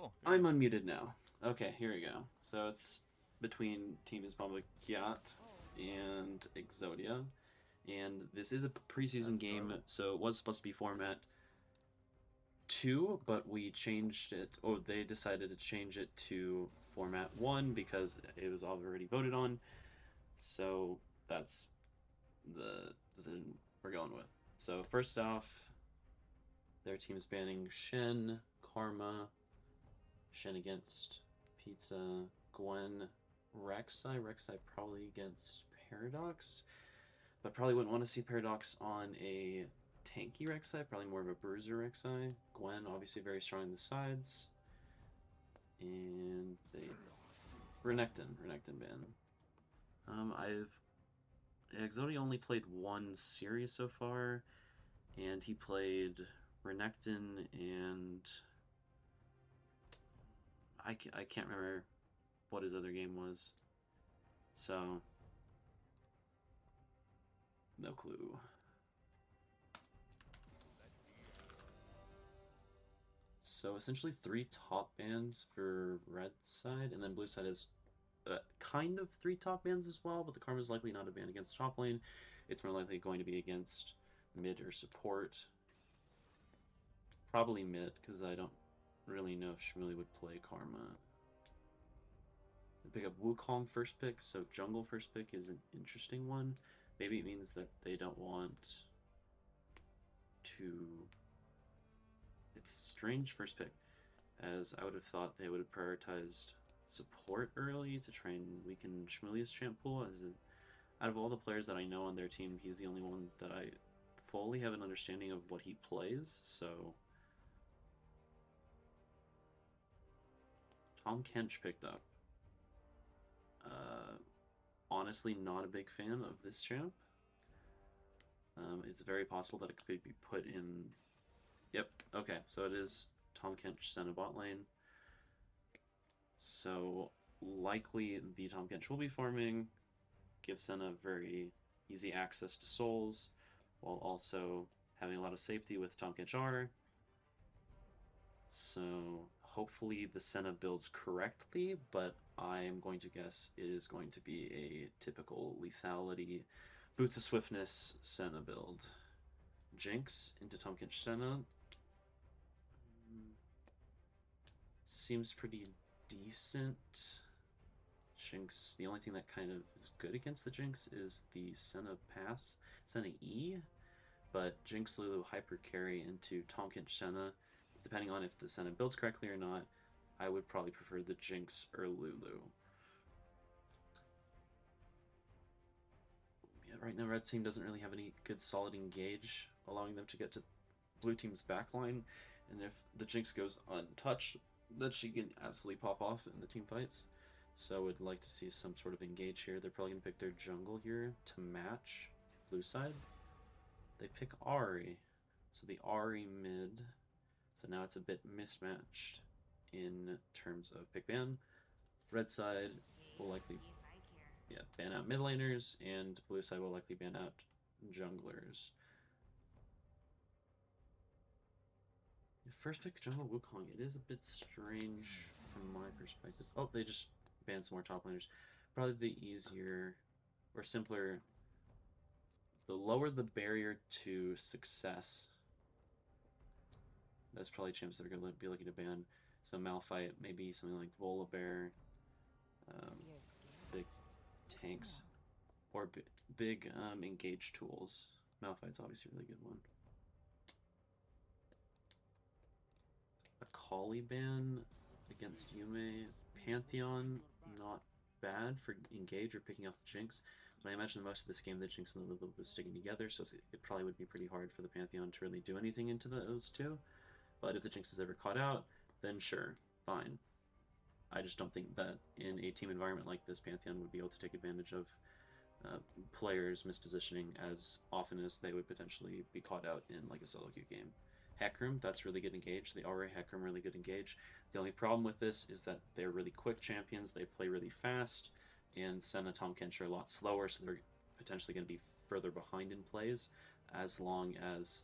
cool. Very I'm nice. unmuted now. Okay, here we go. So it's between teams Bombogyatt and Exodia. And this is a preseason That's game, gnarly. so it was supposed to be format 2, but we changed it, or they decided to change it to format 1 because it was already voted on. So that's the decision we're going with. So first off, their team's banning Shen, Karma, Shen against Pizza, Gwen, Rek'Sai probably against Paradox, but probably wouldn't want to see Paradox on a tanky Rek'Sai, probably more of a bruiser Rek'Sai. Gwen, obviously very strong in the sides. And they. Renekton ban. I've. Exodia only played one series so far, and he played Renekton and. I can't remember what his other game was. So, no clue. So essentially 3 top bands for red side, and then blue side is kind of 3 top bands as well, but the Karma is likely not a ban against top lane. It's more likely going to be against mid or support. Probably mid, because I don't really know if Shmili would play Karma. They pick up Wukong first pick, so jungle first pick is an interesting one. Maybe it means that they don't want to. It's strange first pick, as I would have thought they would have prioritized support early to try and weaken Shmili's champ pool. Out of all the players that I know on their team, he's the only one that I fully have an understanding of what he plays. So Tom Kench picked up. Uh, Honestly, not a big fan of this champ. It's very possible that it could be put in. Yep. Okay. So it is Tom Kench Senna bot lane. So likely the Tom Kench will be farming, give Senna very easy access to souls, while also having a lot of safety with Tom Kench R. So hopefully the Senna builds correctly, but I'm going to guess it is going to be a typical lethality, Boots of Swiftness Senna build. Jinx into Tom Kench Senna seems pretty decent. Jinx, the only thing that kind of is good against the Jinx is the Senna pass, Senna E, but Jinx Lulu hyper carry into Tom Kench Senna, depending on if the Senna builds correctly or not, I would probably prefer the Jinx or Lulu. Yeah, right now red team doesn't really have any good solid engage, allowing them to get to blue team's backline, and if the Jinx goes untouched, then she can absolutely pop off in the team fights. So I would like to see some sort of engage here. They're probably going to pick their jungle here to match blue side. They pick Ahri. So the Ahri mid. So now it's a bit mismatched in terms of pick ban. Red side will likely ban out mid laners, and blue side will likely ban out junglers. First pick jungle Wukong. It is a bit strange from my perspective. Oh, they just banned some more top laners. Probably the easier or simpler, the lower the barrier to success. That's probably champs that are going to be looking to ban some Malphite, maybe something like Volibear, um, big tanks, or big engage tools. Malphite's obviously a really good one. A Caliban against Yume. Pantheon, not bad for engage or picking off the Jinx. But I imagine most of this game the Jinx and the Lulu was sticking together, so it probably would be pretty hard for the Pantheon to really do anything into those two. But if the Jinx is ever caught out, then sure, fine. I just don't think that in a team environment like this, Pantheon would be able to take advantage of players mispositioning as often as they would potentially be caught out in like a solo queue game. Hecarim, that's really good engage. The Aura Hecarim, really good engage. The only problem with this is that they're really quick champions. They play really fast, and Senna, Tom Kench are a lot slower, so they're potentially going to be further behind in plays as long as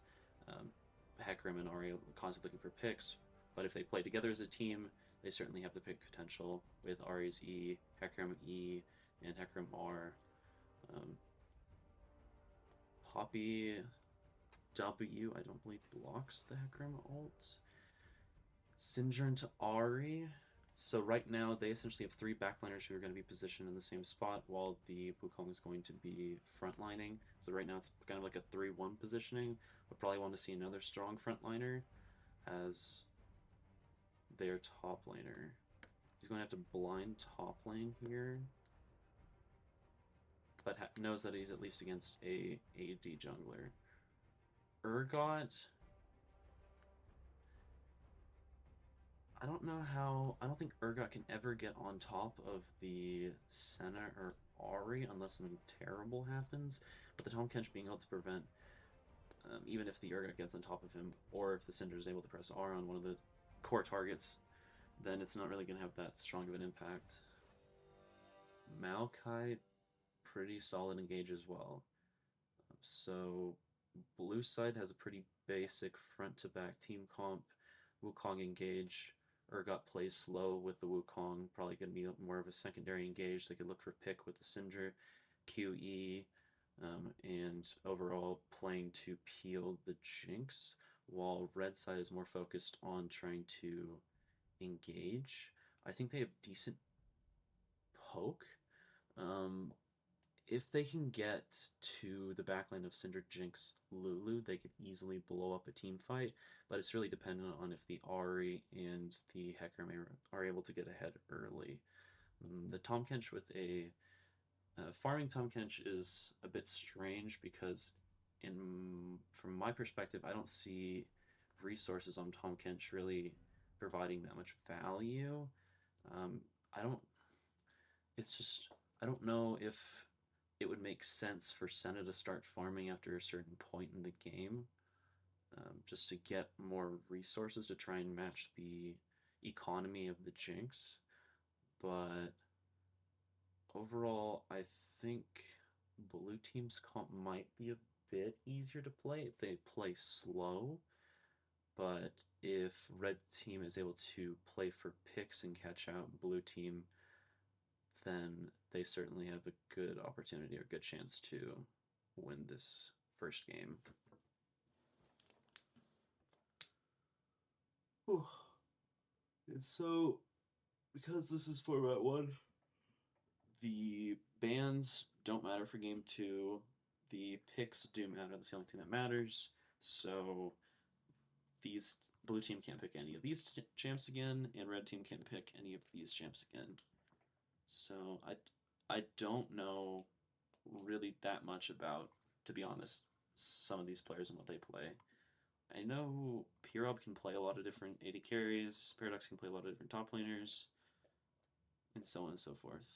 Hecarim and Aura are constantly looking for picks. But if they play together as a team, they certainly have the pick potential with Ari's E, Hecarim E, and Hecarim R. Um, Poppy W, I don't believe blocks the Hecarim ult. Sindra into Ari. So right now they essentially have three backliners who are going to be positioned in the same spot while the Wukong is going to be frontlining. So right now it's kind of like a 3-1 positioning. We'll probably want to see another strong frontliner as their top laner. He's going to have to blind top lane here, but knows that he's at least against a AD jungler. Urgot, I don't know how. I don't think Urgot can ever get on top of the Senna or Ari unless something terrible happens. But the Tahm Kench being able to prevent, even if the Urgot gets on top of him, or if the Cinder is able to press R on one of the core targets, then it's not really going to have that strong of an impact. Maokai, pretty solid engage as well. So blue side has a pretty basic front to back team comp. Wukong engage. Urgot plays slow with the Wukong, probably going to be more of a secondary engage. They could look for pick with the Sindra, QE, and overall playing to peel the Jinx, while red side is more focused on trying to engage. I think they have decent poke. Um, if they can get to the backline of Cinder, Jinx, Lulu, they could easily blow up a team fight, but it's really dependent on if the Ari and the Hecarim are able to get ahead early. The Tahm Kench with a farming Tahm Kench is a bit strange because, from my perspective, I don't see resources on Tahm Kench really providing that much value. I don't. It's just I don't know if it would make sense for Senna to start farming after a certain point in the game, just to get more resources to try and match the economy of the Jinx. But overall, I think blue team's comp might be a bit easier to play if they play slow. But if red team is able to play for picks and catch out blue team, then they certainly have a good opportunity or good chance to win this first game. And so, because this is format one, the bans don't matter for game two. The picks do matter. That's the only thing that matters. So, these blue team can't pick any of these champs again, and red team can't pick any of these champs again. So, I don't know really that much about, to be honest, some of these players and what they play. I know P-Rob can play a lot of different AD carries, Paradox can play a lot of different top laners, and so on and so forth.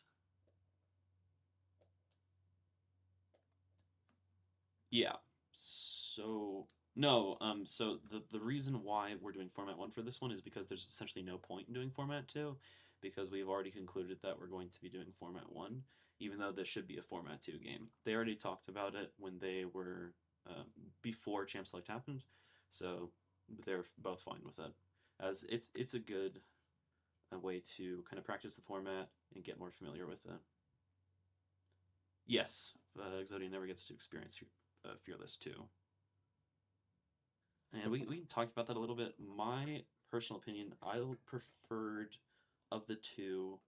Yeah. So no, so the reason why we're doing format one for this one is because there's essentially no point in doing format two, because we've already concluded that we're going to be doing format one, even though this should be a format two game. They already talked about it when they were before Champ Select happened, so they're both fine with it, as it's a good way to kind of practice the format and get more familiar with it. Yes, Exodia never gets to experience Fearless 2. And we talked about that a little bit. My personal opinion, I preferred of the two,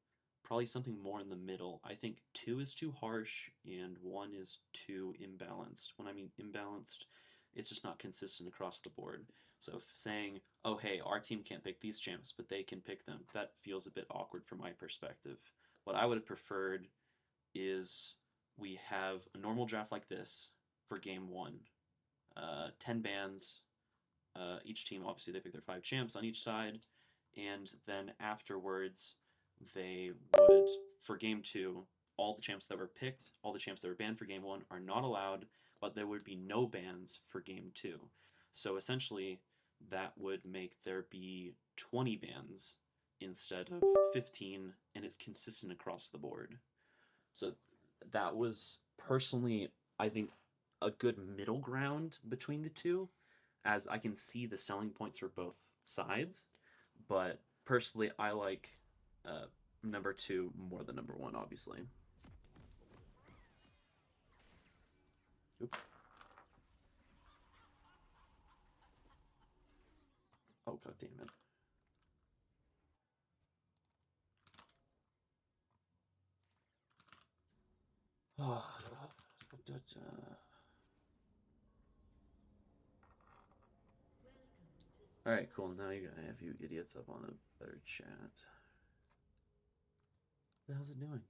probably something more in the middle. I think two is too harsh and one is too imbalanced. When I mean imbalanced, it's just not consistent across the board. So saying, oh, hey, our team can't pick these champs, but they can pick them, that feels a bit awkward from my perspective. What I would have preferred is we have a normal draft like this for game one. 10 bans, each team, obviously, they pick their 5 champs on each side, and then afterwards, they would, for game two, all the champs that were picked, all the champs that were banned for game one are not allowed, but there would be no bans for game two. So essentially, that would make there be 20 bans instead of 15, and it's consistent across the board. So that was personally, I think, a good middle ground between the two, as I can see the selling points for both sides, but personally, I like number 2 more than number 1, obviously. Oop. Oh, god damn it. Oh. Alright, cool. Now you have you idiots up on a better chat. What the hell's it doing?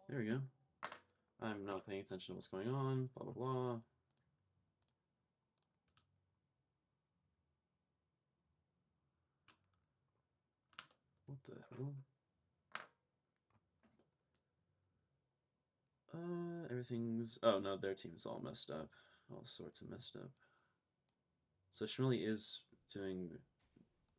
There we go. I'm not paying attention to what's going on. Blah, blah, blah. What the hell? Everything's... Oh, no, their team's all messed up. All sorts of messed up. So Schmilly is doing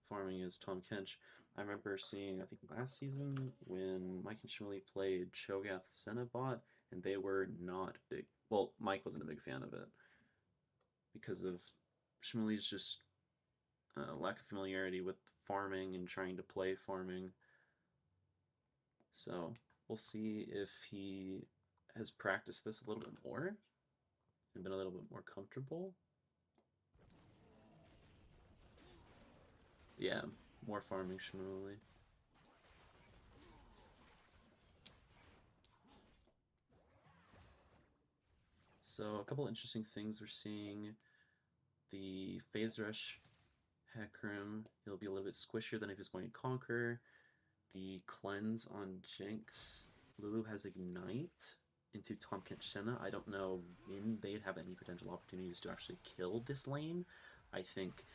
farming as Tom Kench. I remember seeing, I think last season, when Mike and Schmilly played Cho'Gath Cenobot, and they were not big. Well, Mike wasn't a big fan of it because of Schmilly's just lack of familiarity with farming and trying to play farming. So we'll see if he has practiced this a little bit more and been a little bit more comfortable. Yeah, more farming Schmilly. So a couple interesting things we're seeing. The Phase Rush Hecarim, he'll be a little bit squishier than if he's going to Conquer. The Cleanse on Jinx. Lulu has Ignite into Tahm Kench Senna. I don't know when they'd have any potential opportunities to actually kill this lane. I think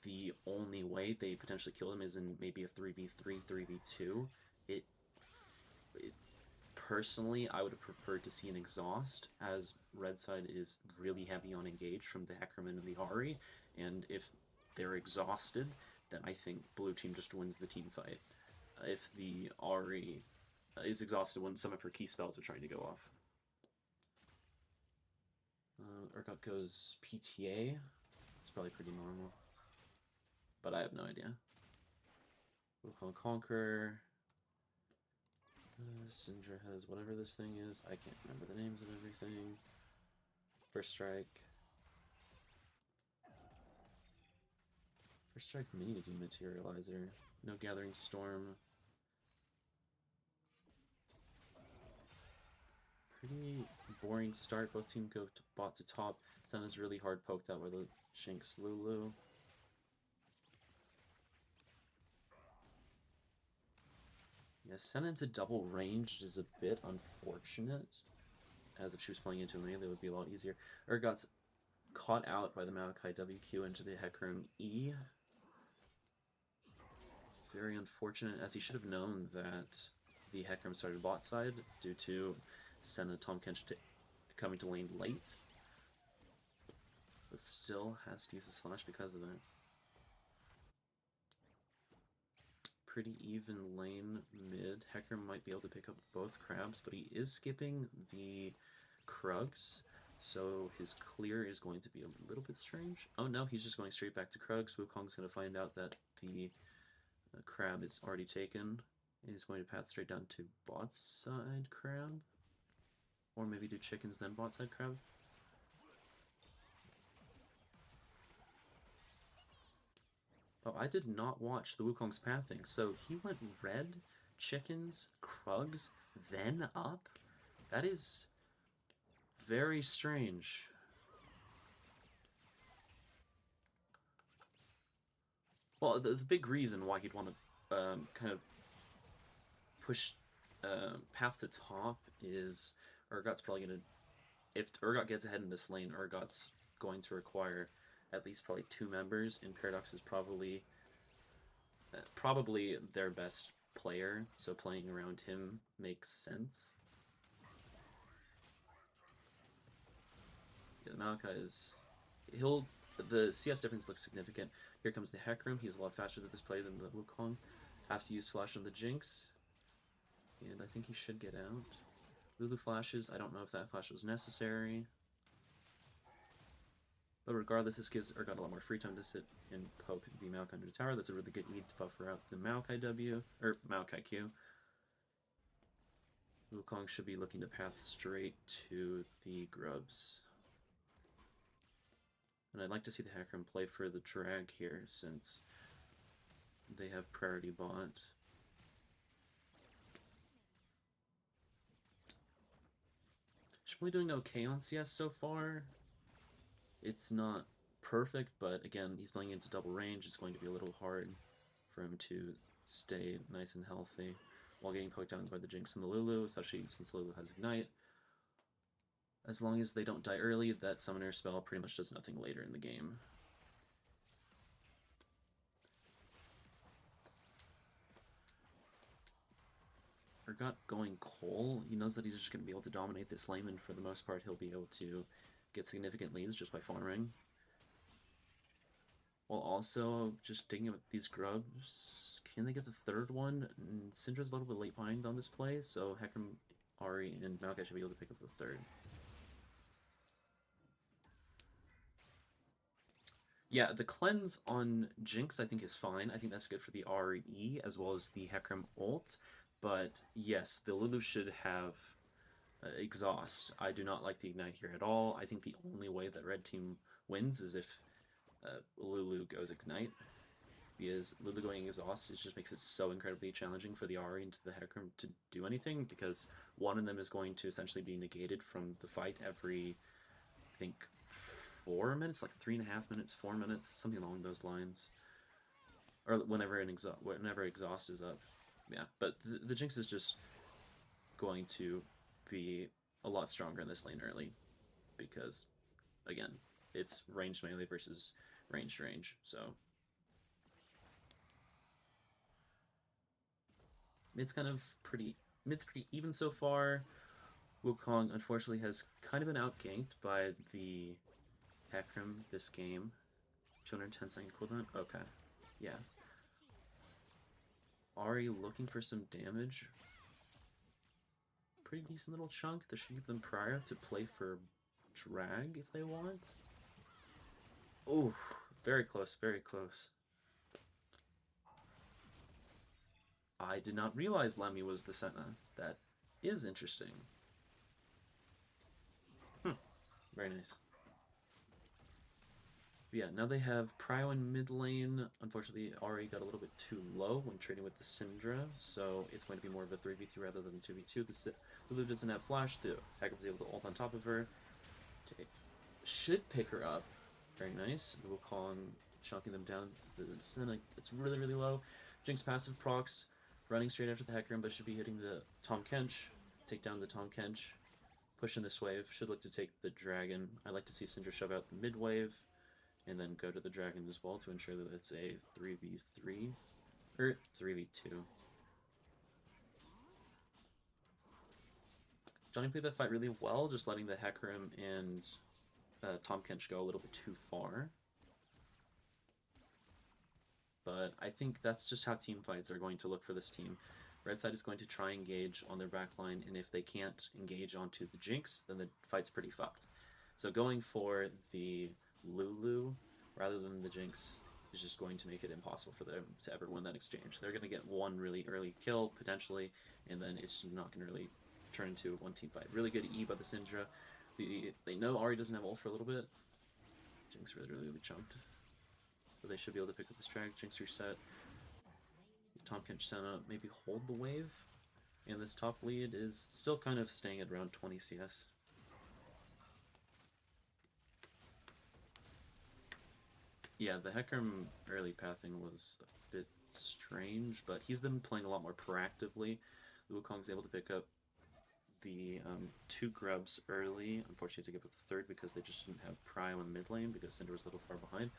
the only way they potentially kill him is in maybe a 3v3, 3v2. It personally, I would have preferred to see an exhaust, as red side is really heavy on engage from the Hecarim and the Ahri, and if they're exhausted, then I think blue team just wins the team fight. If the Ahri is exhausted when some of her key spells are trying to go off. Urgot goes PTA. It's probably pretty normal, but I have no idea. Wukong Conquer. Syndra has whatever this thing is. I can't remember the names of everything. First Strike. First Strike Mini Dematerializer. No Gathering Storm. Pretty boring start. Both teams go to bot to top. Senna's really hard poked out by the Shinx Lulu. Yeah, Senna into double ranged is a bit unfortunate. As if she was playing into a melee, it would be a lot easier. Urgot's caught out by the Maokai WQ into the Hecarim E. Very unfortunate, as he should have known that the Hecarim started bot side due to Senna Tahm Kench coming to lane late. But still has to use his flash because of it. Pretty even lane mid. Hecarim might be able to pick up both crabs, but he is skipping the Krugs, so his clear is going to be a little bit strange. Oh no, he's just going straight back to Krugs. Wukong's going to find out that the crab is already taken, and he's going to path straight down to bot side crab. Or maybe do chickens then bot side crab. Oh, I did not watch the Wukong's pathing, so he went red, chickens, Krugs, then up? That is very strange. Well, the big reason why he'd want to kind of push path to top is Urgot's probably going to... If Urgot gets ahead in this lane, Urgot's going to require at least probably 2 members, and Paradox is probably their best player, so playing around him makes sense. Yeah, Maokai is... The CS difference looks significant. Here comes the Hecarim. He's a lot faster at this play than the Wukong. Have to use Flash on the Jinx. And I think he should get out. Lulu flashes. I don't know if that flash was necessary. But regardless, this gives Urgot a lot more free time to sit and poke the Maokai under the tower. That's a really good E to buffer out the Maokai W, or Maokai Q. Wukong should be looking to path straight to the Grubs. And I'd like to see the Hecarim play for the drag here, since they have priority bot. She's probably doing okay on CS so far. It's not perfect, but again, he's playing into double range. It's going to be a little hard for him to stay nice and healthy while getting poked down by the Jinx and the Lulu, especially since Lulu has Ignite. As long as they don't die early, that summoner spell pretty much does nothing later in the game. Urgot going Cole, he knows that he's just going to be able to dominate this lane, and for the most part, he'll be able to get significant leads just by farming. While also just digging up these grubs. Can they get the third one? Syndra's a little bit late behind on this play, so Hecarim, Ahri, and Maokai should be able to pick up the third. Yeah, the cleanse on Jinx I think is fine. I think that's good for the RE as well as the Hecarim ult. But yes, the Lulu should have exhaust. I do not like the Ignite here at all. I think the only way that red team wins is if Lulu goes Ignite. Because Lulu going exhaust, it just makes it so incredibly challenging for the Ahri and the Hecarim to do anything, because one of them is going to essentially be negated from the fight every, I think, 4 minutes, like 3.5 minutes, 4 minutes, something along those lines. Or whenever exhaust is up. Yeah, but the Jinx is just going to be a lot stronger in this lane early, because, again, it's ranged melee versus ranged range, so... Mid's pretty even so far. Wukong, unfortunately, has kind of been outganked by the Hecarim this game. 210-second cooldown? Okay. Yeah. Ahri looking for some damage. Pretty decent little chunk. This should give them prior to play for drag if they want. Oh, very close, very close. I did not realize Lemmy was the Senna. That is interesting. Very nice. But yeah, now they have Prio in mid lane. Unfortunately, Ahri got a little bit too low when trading with the Syndra, so it's going to be more of a 3v3 rather than 2v2. The Lulu doesn't have flash. The Hecarim's able to ult on top of her. Should pick her up. Very nice. The Wukong chunking them down. The Senna gets really, really low. Jinx passive procs. Running straight after the Hecarim, but should be hitting the Tahm Kench. Take down the Tahm Kench. Pushing this wave. Should look to take the dragon. I like to see Syndra shove out the mid wave, and then go to the dragon as well to ensure that it's a 3v3, or 3v2. Johnny played that fight really well, just letting the Hecarim and Tahm Kench go a little bit too far. But I think that's just how team fights are going to look for this team. Red side is going to try and engage on their backline, and if they can't engage onto the Jinx, then the fight's pretty fucked. So going for the Lulu rather than the Jinx is just going to make it impossible for them to ever win that exchange. They're going to get one really early kill, potentially, and then it's not going to really turn into a one-team fight. Really good E by the Syndra. They know Ahri doesn't have ult for a little bit. Jinx really, really, really chunked. But they should be able to pick up this drag. Jinx reset. Tahm Kench Senna maybe hold the wave. And this top lead is still kind of staying at around 20 CS. Yeah, the Hecarim early pathing was a bit strange, but he's been playing a lot more proactively. Wukong's able to pick up the 2 grubs early. Unfortunately, to give up the third because they just didn't have Prio in mid lane because Syndra was a little far behind.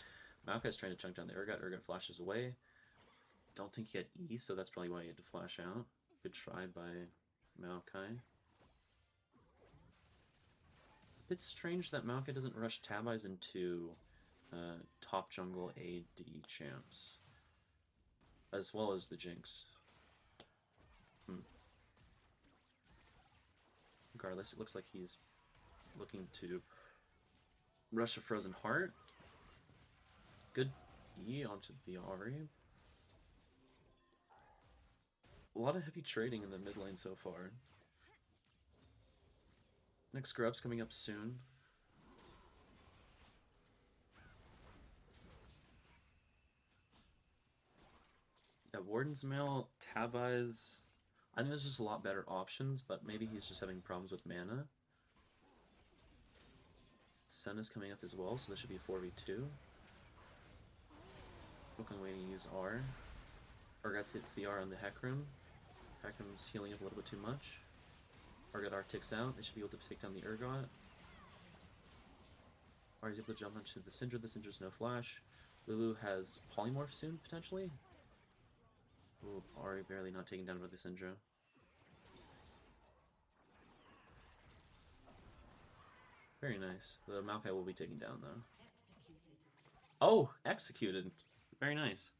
Maokai's trying to chunk down the Urgot. Urgot flashes away. Don't think he had E, so that's probably why he had to flash out. Good try by Maokai. A bit strange that Maokai doesn't rush Tab Eyes into top jungle AD champs, as well as the Jinx. Regardless, it looks like he's looking to rush a Frozen Heart. E onto the Ari. A lot of heavy trading in the mid lane so far. Next grub's coming up soon. Yeah, Warden's Mail, Tabai's... I think there's just a lot better options, but maybe he's just having problems with mana. Senna's coming up as well, so this should be a 4v2. Looking way to use R. Urgot hits the R on the Hecarim. Hecarim's healing up a little bit too much. Urgot R ticks out. They should be able to take down the Urgot. Ari's able to jump onto the Syndra. The Syndra's no flash. Lulu has Polymorph soon, potentially. Ooh, Ari barely not taken down by the Syndra. Very nice. The Maokai will be taken down, though. Oh, executed. Very nice.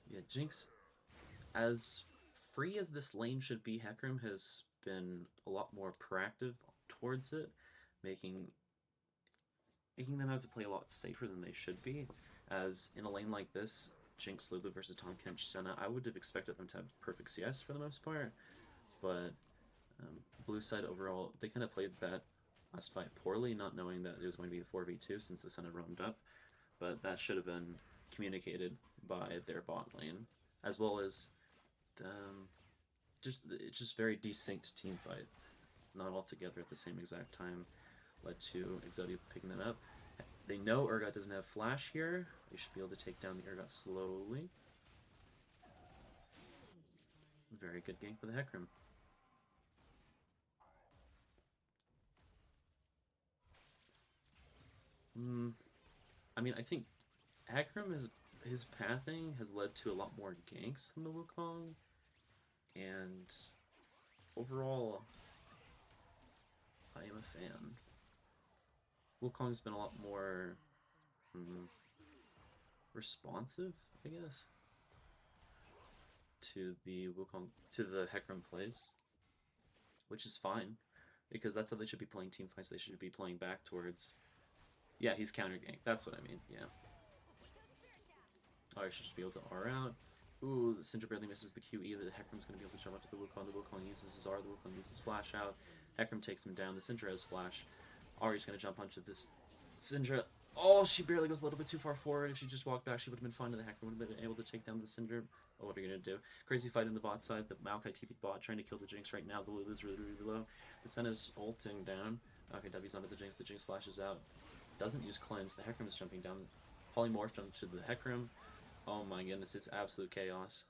Yeah, Jinx, as free as this lane should be, Hecarim has been a lot more proactive towards it, making them have to play a lot safer than they should be. As in a lane like this, Jinx, Lulu versus Tahm Kench, Senna, I would have expected them to have perfect CS for the most part, but blue side overall, they kind of played that last fight poorly, not knowing that it was going to be a 4v2 since the Senna roamed up, but that should have been communicated by their bot lane, as well as just very desynced team fight, not all together at the same exact time, led to Exodia picking that up. They know Urgot doesn't have flash here. They should be able to take down the Urgot slowly. Very good gank for the Hecarim. I mean, I think Hecarim his pathing has led to a lot more ganks than the Wukong, and overall, I am a fan. Wukong's been a lot more responsive, I guess, to the Hecarim plays, which is fine, because that's how they should be playing team fights. They should be playing back towards. Yeah, he's counter gank. That's what I mean. Yeah. Oh, I should just be able to R out. Ooh, the Syndra barely misses the QE. The Hecarim's going to be able to jump up to the Wukong. The Wukong uses his R. The Wukong uses flash out. Hecarim takes him down. The Syndra has flash. Ari's going to jump onto this Syndra. Oh, she barely goes a little bit too far forward. If she just walked back, she would have been fine. The Hecarim would have been able to take down the Syndra. Oh, what are you going to do? Crazy fight in the bot side. The Maokai TP bot trying to kill the Jinx right now. The Lulu's really, really low. The Senna's ulting down. Okay, W's onto the Jinx. The Jinx flashes out. Doesn't use cleanse. The Hecarim is jumping down. Polymorphed onto the Hecarim. Oh my goodness, it's absolute chaos.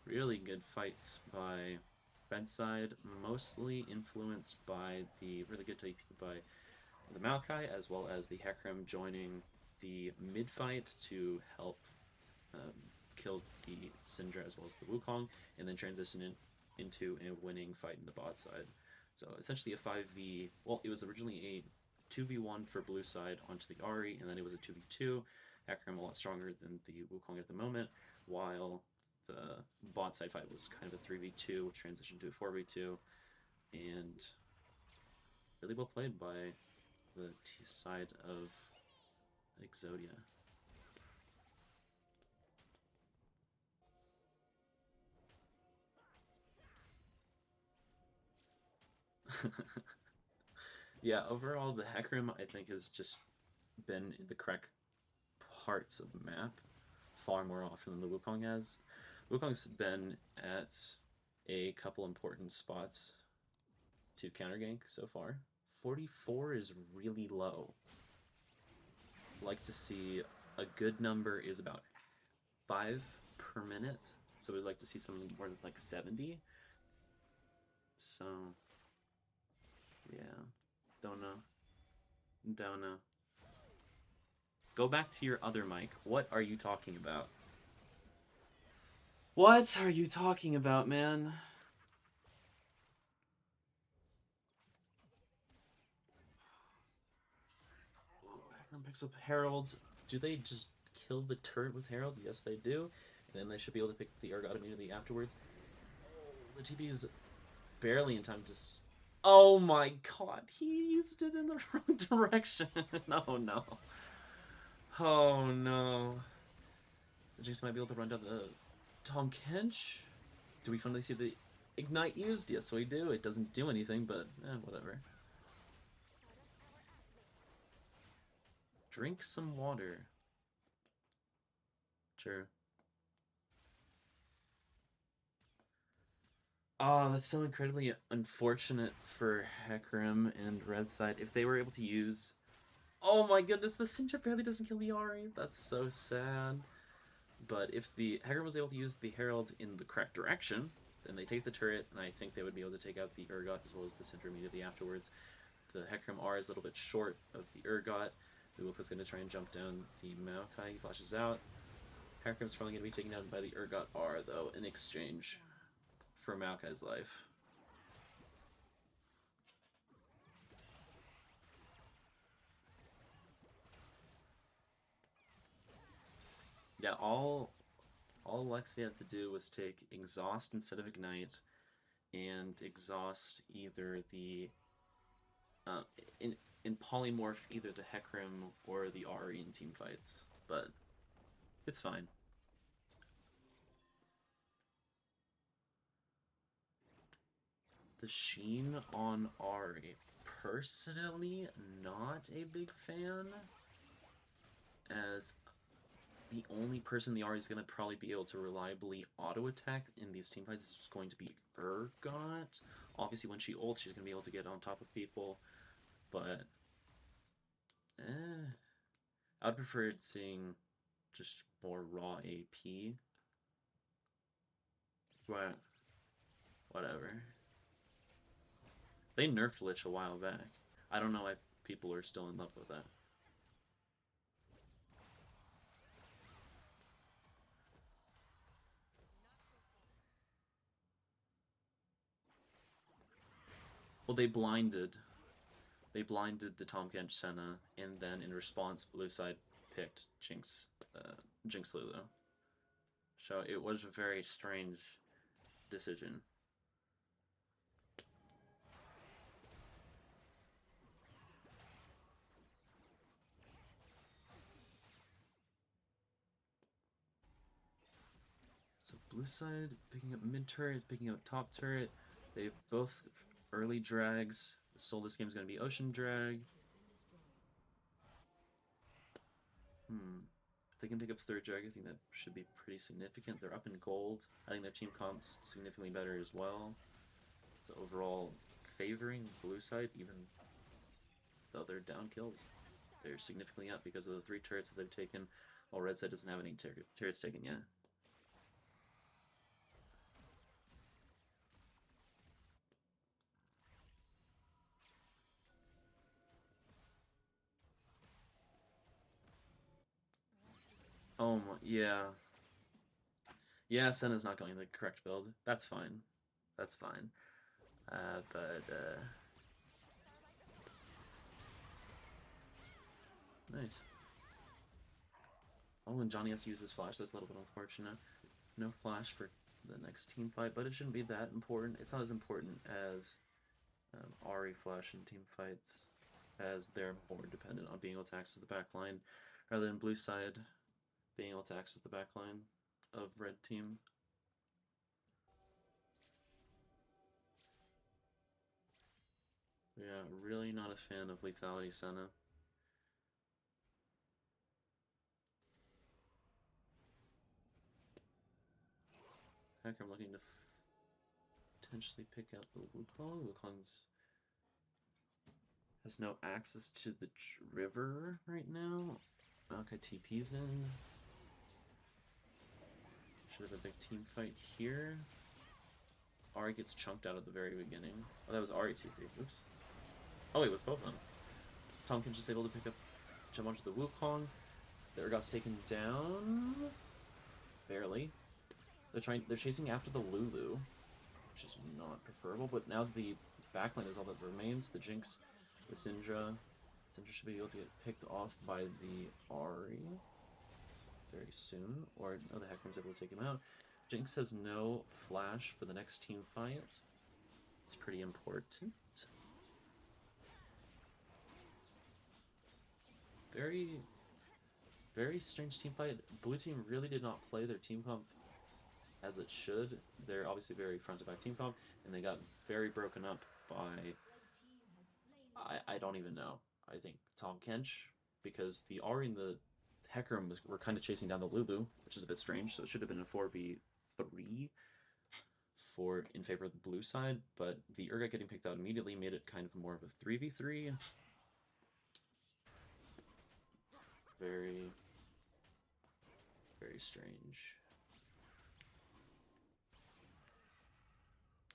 Really good fights by Bedside, mostly influenced by the really good TP by the Maokai, as well as the Hecarim joining the mid fight to help kill the Syndra as well as the Wukong, and then transition into a winning fight in the bot side. So essentially a 5v, well, it was originally a 2v1 for blue side onto the Ari, and then it was a 2v2. Hecarim a lot stronger than the Wukong at the moment, while the bot side fight was kind of a 3v2, which transitioned to a 4v2, and really well played by the side of Exodia. Yeah, overall, the Hecarim, I think, has just been in the correct parts of the map far more often than the Wukong has. Wukong's been at a couple important spots to counter gank so far. 44 is really low. Like to see a good number is about 5 per minute, so we'd like to see something more like 70. So, yeah, don't know. Go back to your other mic. What are you talking about? What are you talking about, man? Hecarim picks up Herald. Do they just kill the turret with Herald? Yes, they do. And then they should be able to pick the Urgot immediately afterwards. The TP is barely in time to Oh my god, he used it in the wrong direction. Oh no. Oh no. The Jinx might be able to run down the Tom Kench. Do we finally see the Ignite used? Yes, we do. It doesn't do anything, but whatever. Drink some water. Sure. Oh, that's so incredibly unfortunate for Hecarim and Red Side. If they were able to use... Oh my goodness, the Syndra barely doesn't kill the Ahri. That's so sad. But if the Hecarim was able to use the Herald in the correct direction, then they take the turret, and I think they would be able to take out the Urgot as well as the Syndra immediately afterwards. The Hecarim R is a little bit short of the Urgot. The Wolf is going to try and jump down the Maokai. He flashes out. Hecarim's probably going to be taken down by the Urgot R, though, in exchange for Maokai's life. Yeah, all Lexi had to do was take Exhaust instead of Ignite, and exhaust either the uh, in in polymorph either the Hecarim or the Ahri in team fights, but it's fine. The sheen on Ahri, personally, not a big fan, as the only person the Ahri is going to probably be able to reliably auto-attack in these team fights is going to be Urgot. Obviously, when she ults, she's going to be able to get on top of people, but I'd prefer seeing just more raw AP. But whatever. They nerfed Lich a while back. I don't know why people are still in love with that. Well, they blinded the Tahm Kench Senna, and then in response, Blue Side picked Jinx Lulu. So it was a very strange decision. So Blue Side picking up mid turret, picking up top turret. They've both early drags. The soul this game is going to be Ocean Drag. If they can pick up third drag, I think that should be pretty significant. They're up in gold. I think their team comp's significantly better as well. So overall, favoring blue side, even though they're down kills, they're significantly up because of the 3 turrets that they've taken, while red side doesn't have any turrets taken yet. Oh my, yeah. Yeah, Senna's not going the correct build. That's fine. That's fine. But nice. Oh, and Johnny has to use his flash. That's a little bit unfortunate. No flash for the next team fight, but it shouldn't be that important. It's not as important as Ahri flash in team fights, as they're more dependent on being able to access the backline rather than blue side being able to access the backline of red team. Yeah, really not a fan of lethality Senna. Heck, I'm looking to potentially pick out the Wukong. Wukong's has no access to the river right now. Okay, TP's in. Should have a big team fight here. Ahri gets chunked out at the very beginning. Oh, that was Ahri TP. Oops. Oh, wait, it was both of them. Tahm Kench just able to pick up, jump onto the Wukong. The Urgot's taken down. Barely. They're chasing after the Lulu, which is not preferable, but now the backline is all that remains. The Jinx, the Syndra. Syndra should be able to get picked off by the Ahri very soon. Or, no, the Hecarim's able to take him out. Jinx has no flash for the next team fight. It's pretty important. Very, very strange team fight. Blue team really did not play their team comp as it should. They're obviously very front to back team comp, and they got very broken up by I don't even know. I think Tom Kench, because the Ari and the Hecarim were kind of chasing down the Lulu, which is a bit strange. So it should have been a 4v3 for in favor of the blue side, but the Urgot getting picked out immediately made it kind of more of a 3v3. Very, very strange.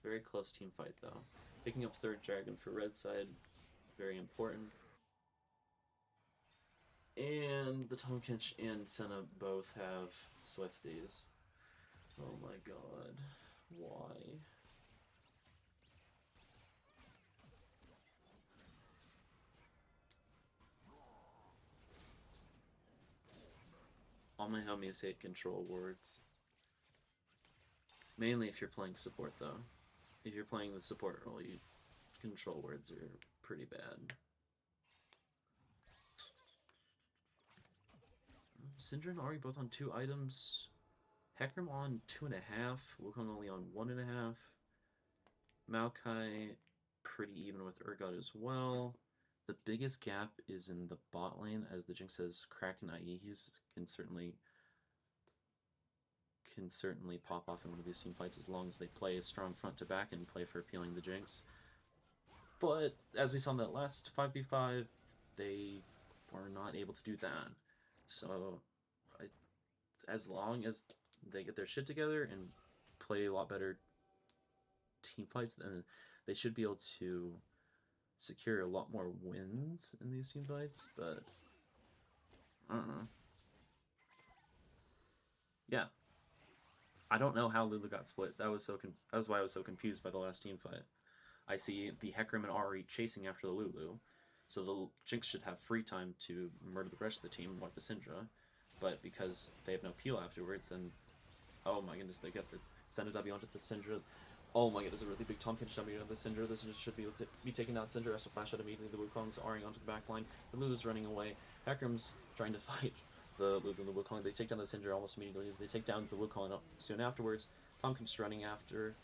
Very close team fight though. Picking up third dragon for red side, very important. And the Tom Kench and Senna both have Swifties. Oh my god. Why? All my homies hate control wards. Mainly if you're playing support though. If you're playing the support role, control wards are pretty bad. Syndra and Ari both on 2 items. Hecarim on 2.5. Wukong only on 1.5. Maokai pretty even with Urgot as well. The biggest gap is in the bot lane, as the Jinx says Kraken IEs can certainly pop off in one of these team fights as long as they play a strong front to back and play for appealing the Jinx. But as we saw in that last 5v5, they were not able to do that. So as long as they get their shit together and play a lot better team fights, then they should be able to secure a lot more wins in these team fights. But I don't know. Yeah, I don't know how Lulu got split. That was why I was so confused by the last team fight. I see the Hecarim and Ari chasing after the Lulu, so the Jinx should have free time to murder the rest of the team, like the Syndra. But because they have no peel afterwards, then oh my goodness, they get the send a W onto the Syndra. Oh my goodness, a really big Tom Kench W onto the Syndra. The Syndra should be taking out Syndra, has to flash out immediately. The Wukong's Ari onto the backline. The Lulu's running away. Hecarim's trying to fight the Lulu and the Wukong. They take down the Syndra almost immediately. They take down the Wukong soon afterwards. Tom Kench running after.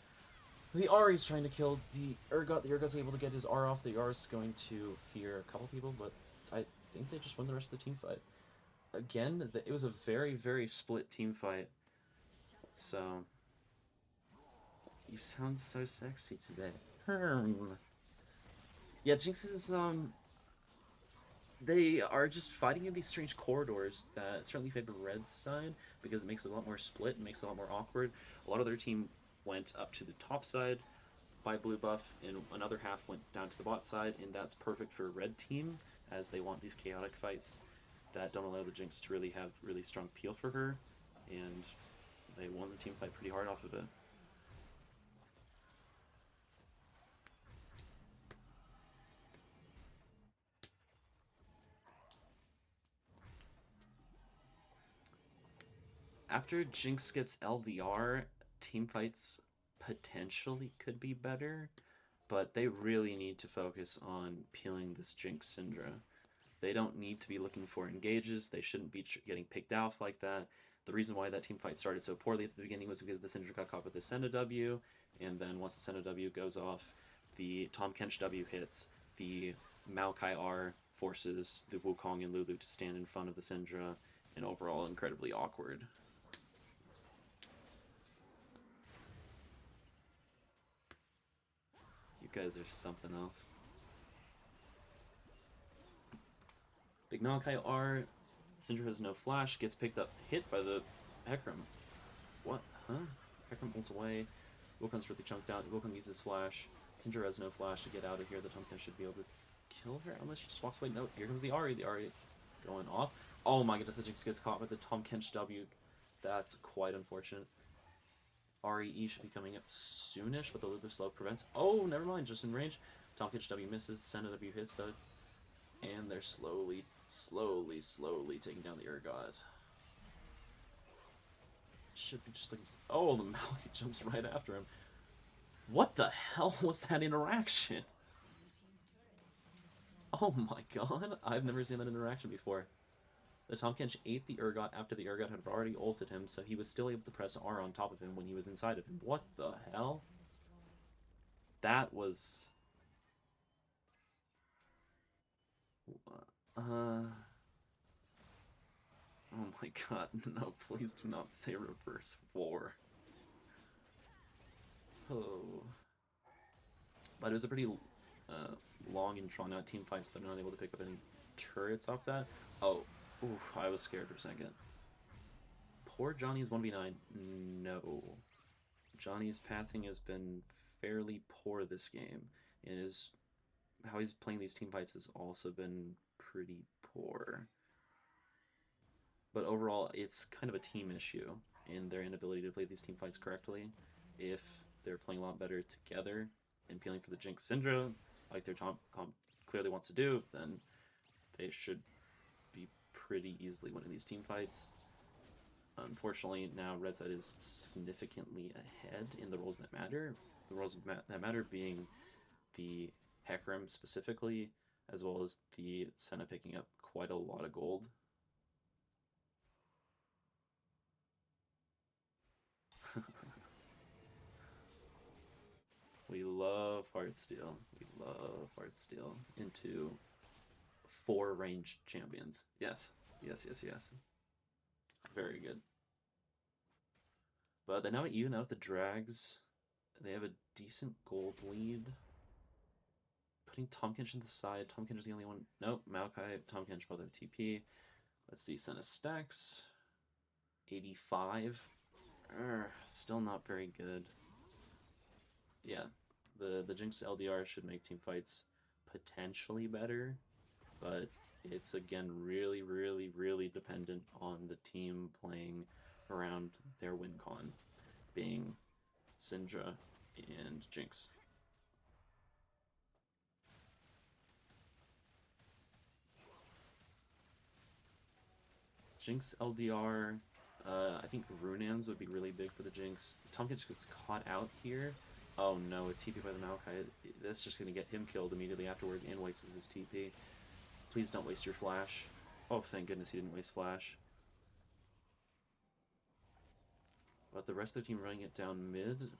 The Ari's trying to kill the Urgot. The Urgot's able to get his R off. The R's going to fear a couple people, but I think they just win the rest of the team fight. Again, it was a very, very split team fight. So, you sound so sexy today. Yeah, Jinx is, they are just fighting in these strange corridors that certainly favor Red's side, because it makes it a lot more split and makes it a lot more awkward. A lot of their team went up to the top side by blue buff, and another half went down to the bot side, and that's perfect for red team, as they want these chaotic fights that don't allow the Jinx to really have really strong peel for her, and they won the team fight pretty hard off of it. After Jinx gets LDR, team fights potentially could be better, but they really need to focus on peeling this Jinx Syndra. They don't need to be looking for engages. They shouldn't be getting picked off like that. The reason why that team fight started so poorly at the beginning was because the Syndra got caught with the Senna W, and then once the Senna W goes off, the Tom Kench W hits, the Maokai R forces the Wukong and Lulu to stand in front of the Syndra, and overall incredibly awkward. You guys are something else. Big Maokai R, Syndra has no flash, gets picked up, hit by the Hecarim. What? Huh? Hecarim ults away. Wukong's really chunked out. Wukong uses flash. Syndra has no flash to get out of here. The Tom Kench should be able to kill her unless she just walks away. No, here comes the Ari. The Ari going off. Oh my goodness, the Jinx gets caught with the Tom Kench W. That's quite unfortunate. RE should be coming up soonish, but the Lulu slow prevents. Oh, never mind, just in range. Tom Kench W misses. Senna W hits though. And they're slowly taking down the Urgot. Should be just like... Oh, the Malky jumps right after him. What the hell was that interaction? Oh my god, I've never seen that interaction before. The Tahm Kench ate the Urgot after the Urgot had already ulted him, so he was still able to press R on top of him when he was inside of him. What the hell? That was... Uh... Oh my god, no, please do not say reverse 4. Oh. But it was a pretty long and drawn out team fight, so they're not able to pick up any turrets off that. Oh, oof, I was scared for a second. Poor Johnny's 1v9. No. Johnny's pathing has been fairly poor this game, and how he's playing these team fights has also been pretty poor. But overall, it's kind of a team issue in their inability to play these team fights correctly. If they're playing a lot better together and peeling for the Jinx Syndra, like their comp clearly wants to do, then they should be pretty easily winning these team fights. Unfortunately, now Red Side is significantly ahead in the roles that matter. The roles that matter being the Hecarim specifically, as well as the Senna picking up quite a lot of gold. We love Heartsteel. We love Heartsteel into 4 ranged champions. Yes. Yes, yes, yes. Very good. But they now even out the drags. They have a decent gold lead. Putting Tahm Kench to the side. Tahm Kench is the only one. Nope, Maokai, Tahm Kench both have TP. Let's see, Senna stacks. 85. Still not very good. Yeah, the Jinx LDR should make team fights potentially better, but it's again really, really, really dependent on the team playing around their win con, being Syndra and Jinx. Jinx LDR, I think Runans would be really big for the Jinx. Tahm Kench gets caught out here. Oh no, a TP by the Maokai. That's just going to get him killed immediately afterwards and wastes his TP. Please don't waste your flash. Oh, thank goodness he didn't waste flash. But the rest of the team running it down mid,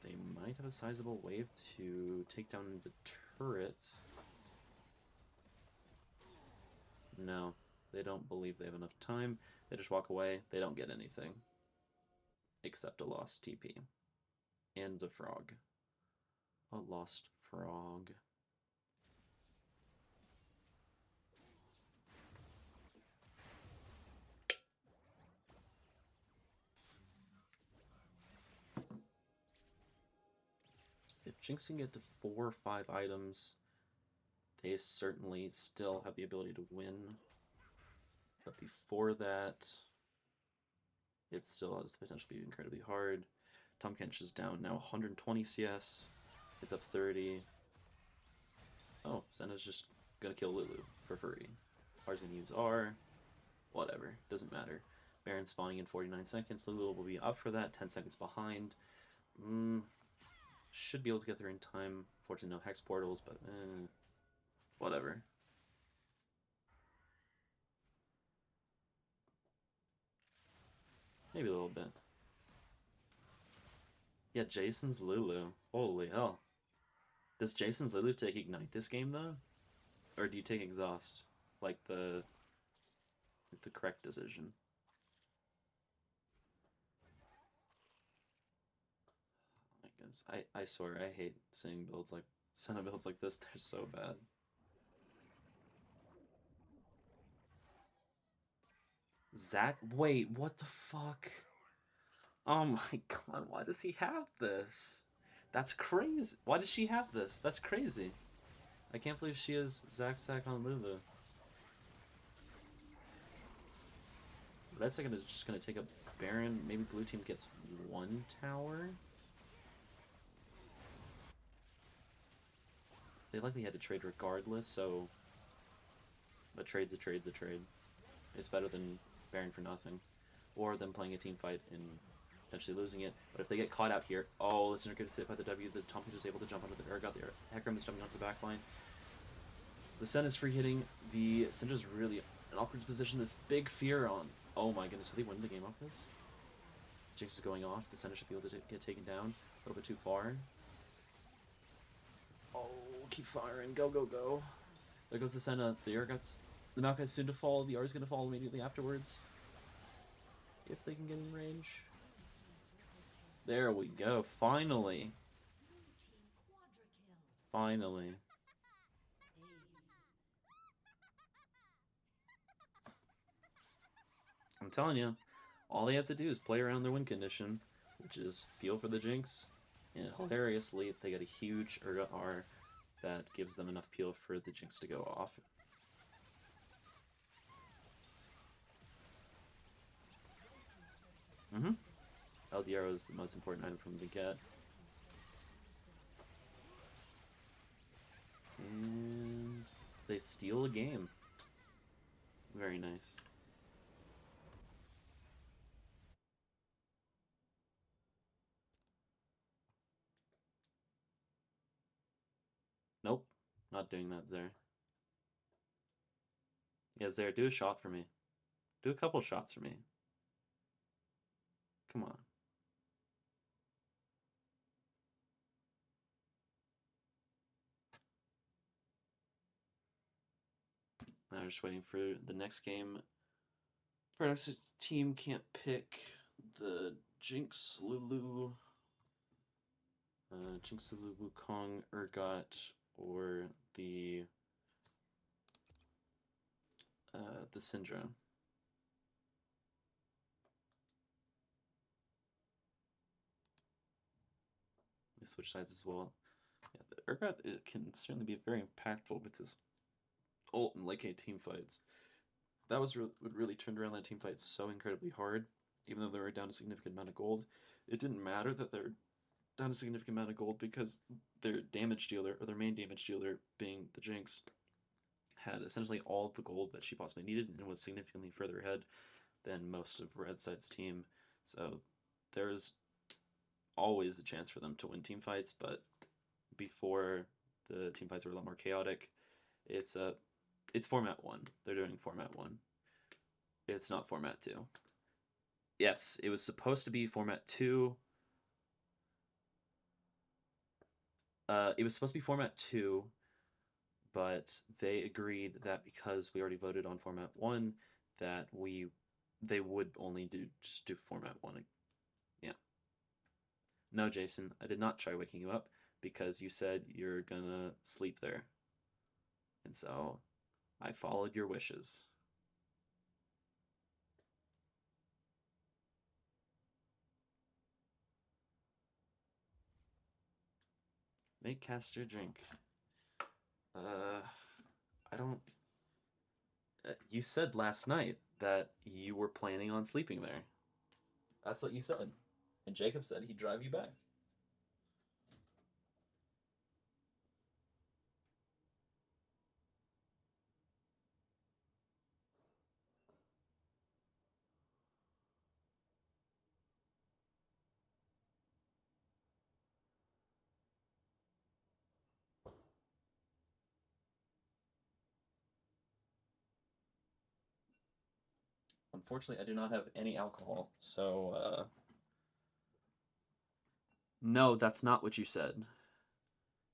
they might have a sizable wave to take down the turret. No, they don't believe they have enough time. They just walk away. They don't get anything. Except a lost TP. And a frog. A lost frog. If Jinx can get to 4 or 5 items, they certainly still have the ability to win. But before that, it still has the potential to be incredibly hard. Tahm Kench is down now 120 CS. It's up 30. Oh, Senna's just gonna kill Lulu for free. R's gonna use R. Whatever, doesn't matter. Baron spawning in 49 seconds. Lulu will be up for that, 10 seconds behind. Should be able to get there in time. Fortunately, no hex portals, but whatever. Maybe a little bit. Yeah, Jason's Lulu. Holy hell. Does Jason's Lulu take Ignite this game, though? Or do you take Exhaust? Like the correct decision. Oh my goodness. I swear, I hate seeing builds like Senna builds like this. They're so bad. Zach, wait, what the fuck? Oh my god, why does he have this? That's crazy. Why does she have this? That's crazy. I can't believe she has Zack on Lulu. Red second is just going to take up Baron. Maybe blue team gets 1 tower. They likely had to trade regardless, so... A trade's a trade's a trade. It's better than Baron for nothing. Or them playing a team fight and potentially losing it. But if they get caught out here... Oh, listener gets hit by the W. The Tahm Kench is able to jump onto the Urgot. The Hecarim is jumping onto the back line. The Sen is free hitting. The Syndra's really an awkward position with big fear on. Oh my goodness, did they win the game off this? Jinx is going off. The Sen should be able to get taken down a little bit too far. Oh, keep firing. Go, go, go. There goes the Senna. The Maokai's soon to fall. The R is going to fall immediately afterwards. If they can get in range. There we go. Finally. Finally. I'm telling you, all they have to do is play around their win condition, which is peel for the Jinx. And hilariously, they get a huge Urgot R that gives them enough peel for the Jinx to go off. LDR is the most important item from the get. And they steal a game. Very nice. Nope, not doing that, Zer. Yeah, Zer, do a shot for me. Do a couple shots for me. Come on. Now we're just waiting for the next game. Perhaps the team can't pick the Jinx, Lulu, Jinx, Lulu, Wukong, Urgot, or the Syndra. They switch sides as well. Yeah, the Urgot, it can certainly be very impactful with his ult and late game team fights. That was what really turned around that team fight so incredibly hard. Even though they were down a significant amount of gold, it didn't matter that they're down a significant amount of gold because their damage dealer, or their main damage dealer, being the Jinx, had essentially all of the gold that she possibly needed and was significantly further ahead than most of Red Side's team. So there's always a chance for them to win team fights, but before the team fights were a lot more chaotic, it's format 1. They're doing format 1. It's not format 2. Yes, it was supposed to be format 2. It was supposed to be format 2, but they agreed that because we already voted on format 1, that they would only just do format 1. Yeah. No, Jason, I did not try waking you up because you said you're gonna sleep there. And so I followed your wishes. Make caster drink. I don't. You said last night that you were planning on sleeping there. That's what you said. And Jacob said he'd drive you back. Unfortunately, I do not have any alcohol, so, No, that's not what you said.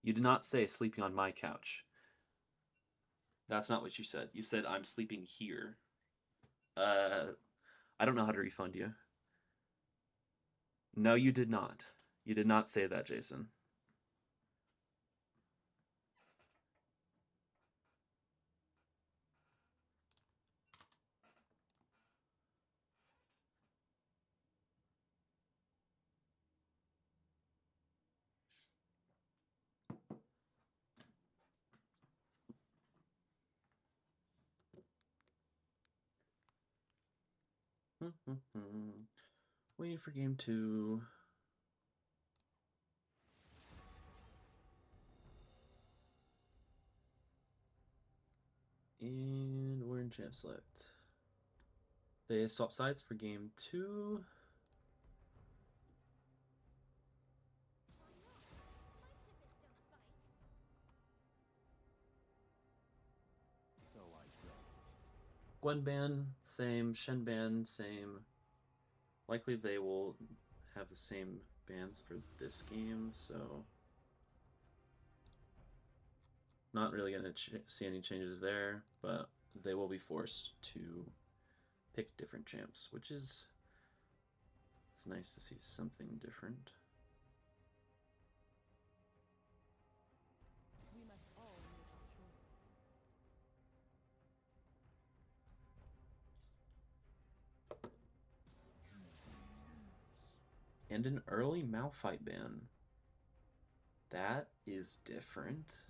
You did not say sleeping on my couch. That's not what you said. You said I'm sleeping here. I don't know how to refund you. No, you did not. You did not say that, Jason. Waiting for game 2. And we're in champ select. They swap sides for game 2. Gwen ban, same. Shen ban, same. Likely they will have the same bans for this game, so not really going to see any changes there, but they will be forced to pick different champs, which is, it's nice to see something different. We must all make our choices. And an early Malphite ban. That is different.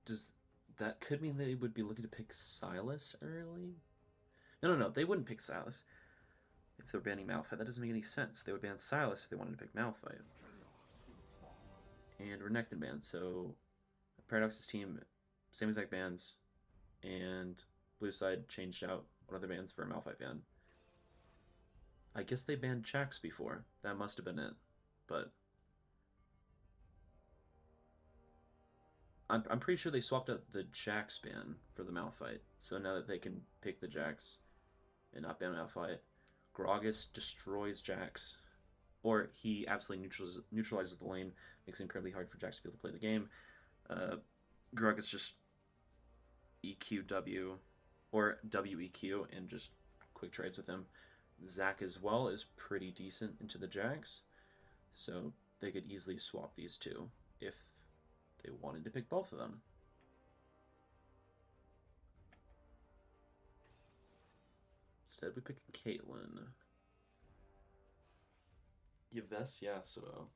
Does that could mean they would be looking to pick Silas early? No, they wouldn't pick Silas if they're banning Malphite. That doesn't make any sense. They would ban Silas if they wanted to pick Malphite. And Renekton ban. So Paradox's team, same exact bans, and blue side changed out one of their bans for a Malphite ban. I guess they banned Jax before. That must have been it. But I'm pretty sure they swapped out the Jax ban for the Malphite. So now that they can pick the Jax and not ban Malphite, Gragas destroys Jax. Or he absolutely neutralizes the lane, makes it incredibly hard for Jax to be able to play the game. Gragas just EQW or WEQ and just quick trades with him. Zac as well is pretty decent into the Jax, so they could easily swap these two if they wanted to pick both of them. Instead, we pick Caitlyn. Yves Yasuo.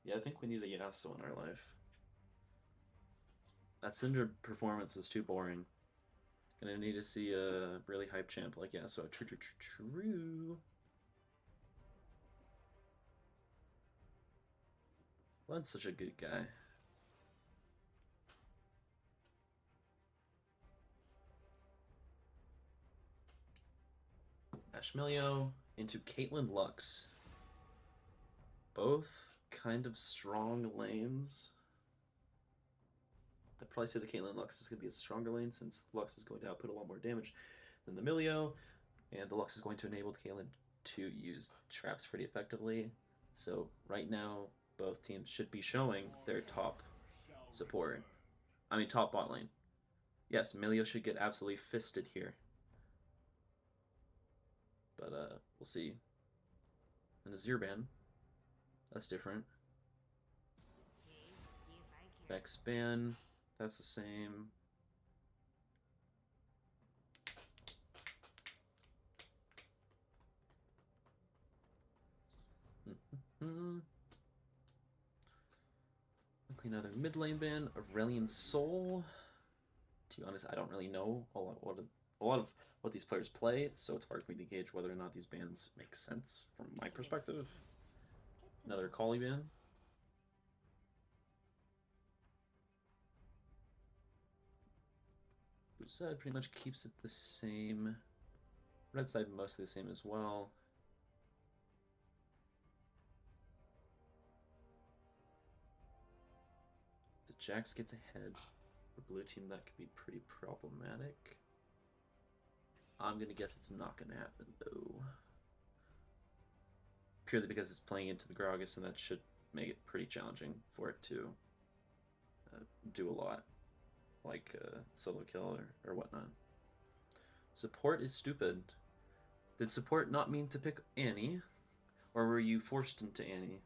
Yeah, I think we need a Yasuo in our life. That Cinder performance was too boring. Gonna need to see a really hype champ like Yasuo. True. Len's such a good guy. Ashmilio into Caitlyn Lux. Both kind of strong lanes. I'd probably say the Caitlyn Lux is going to be a stronger lane since Lux is going to output a lot more damage than the Milio, and the Lux is going to enable the Caitlyn to use traps pretty effectively. So right now, both teams should be showing their top support. I mean, top bot lane. Yes, Milio should get absolutely fisted here. But we'll see. And a Zirban. That's different. Vex ban. That's the same. Another mid lane ban. Aurelion Soul. To be honest, I don't really know a lot of what these players play, so it's hard for me to gauge whether or not these bans make sense from my perspective. Another Collie ban. Blue side pretty much keeps it the same. Red side mostly the same as well. The Jax gets ahead. For blue team, that could be pretty problematic. I'm gonna guess it's not gonna happen though. Purely because it's playing into the Gragas, and that should make it pretty challenging for it to do a lot, like solo kill or whatnot. Support is stupid. Did support not mean to pick Annie? Or were you forced into Annie?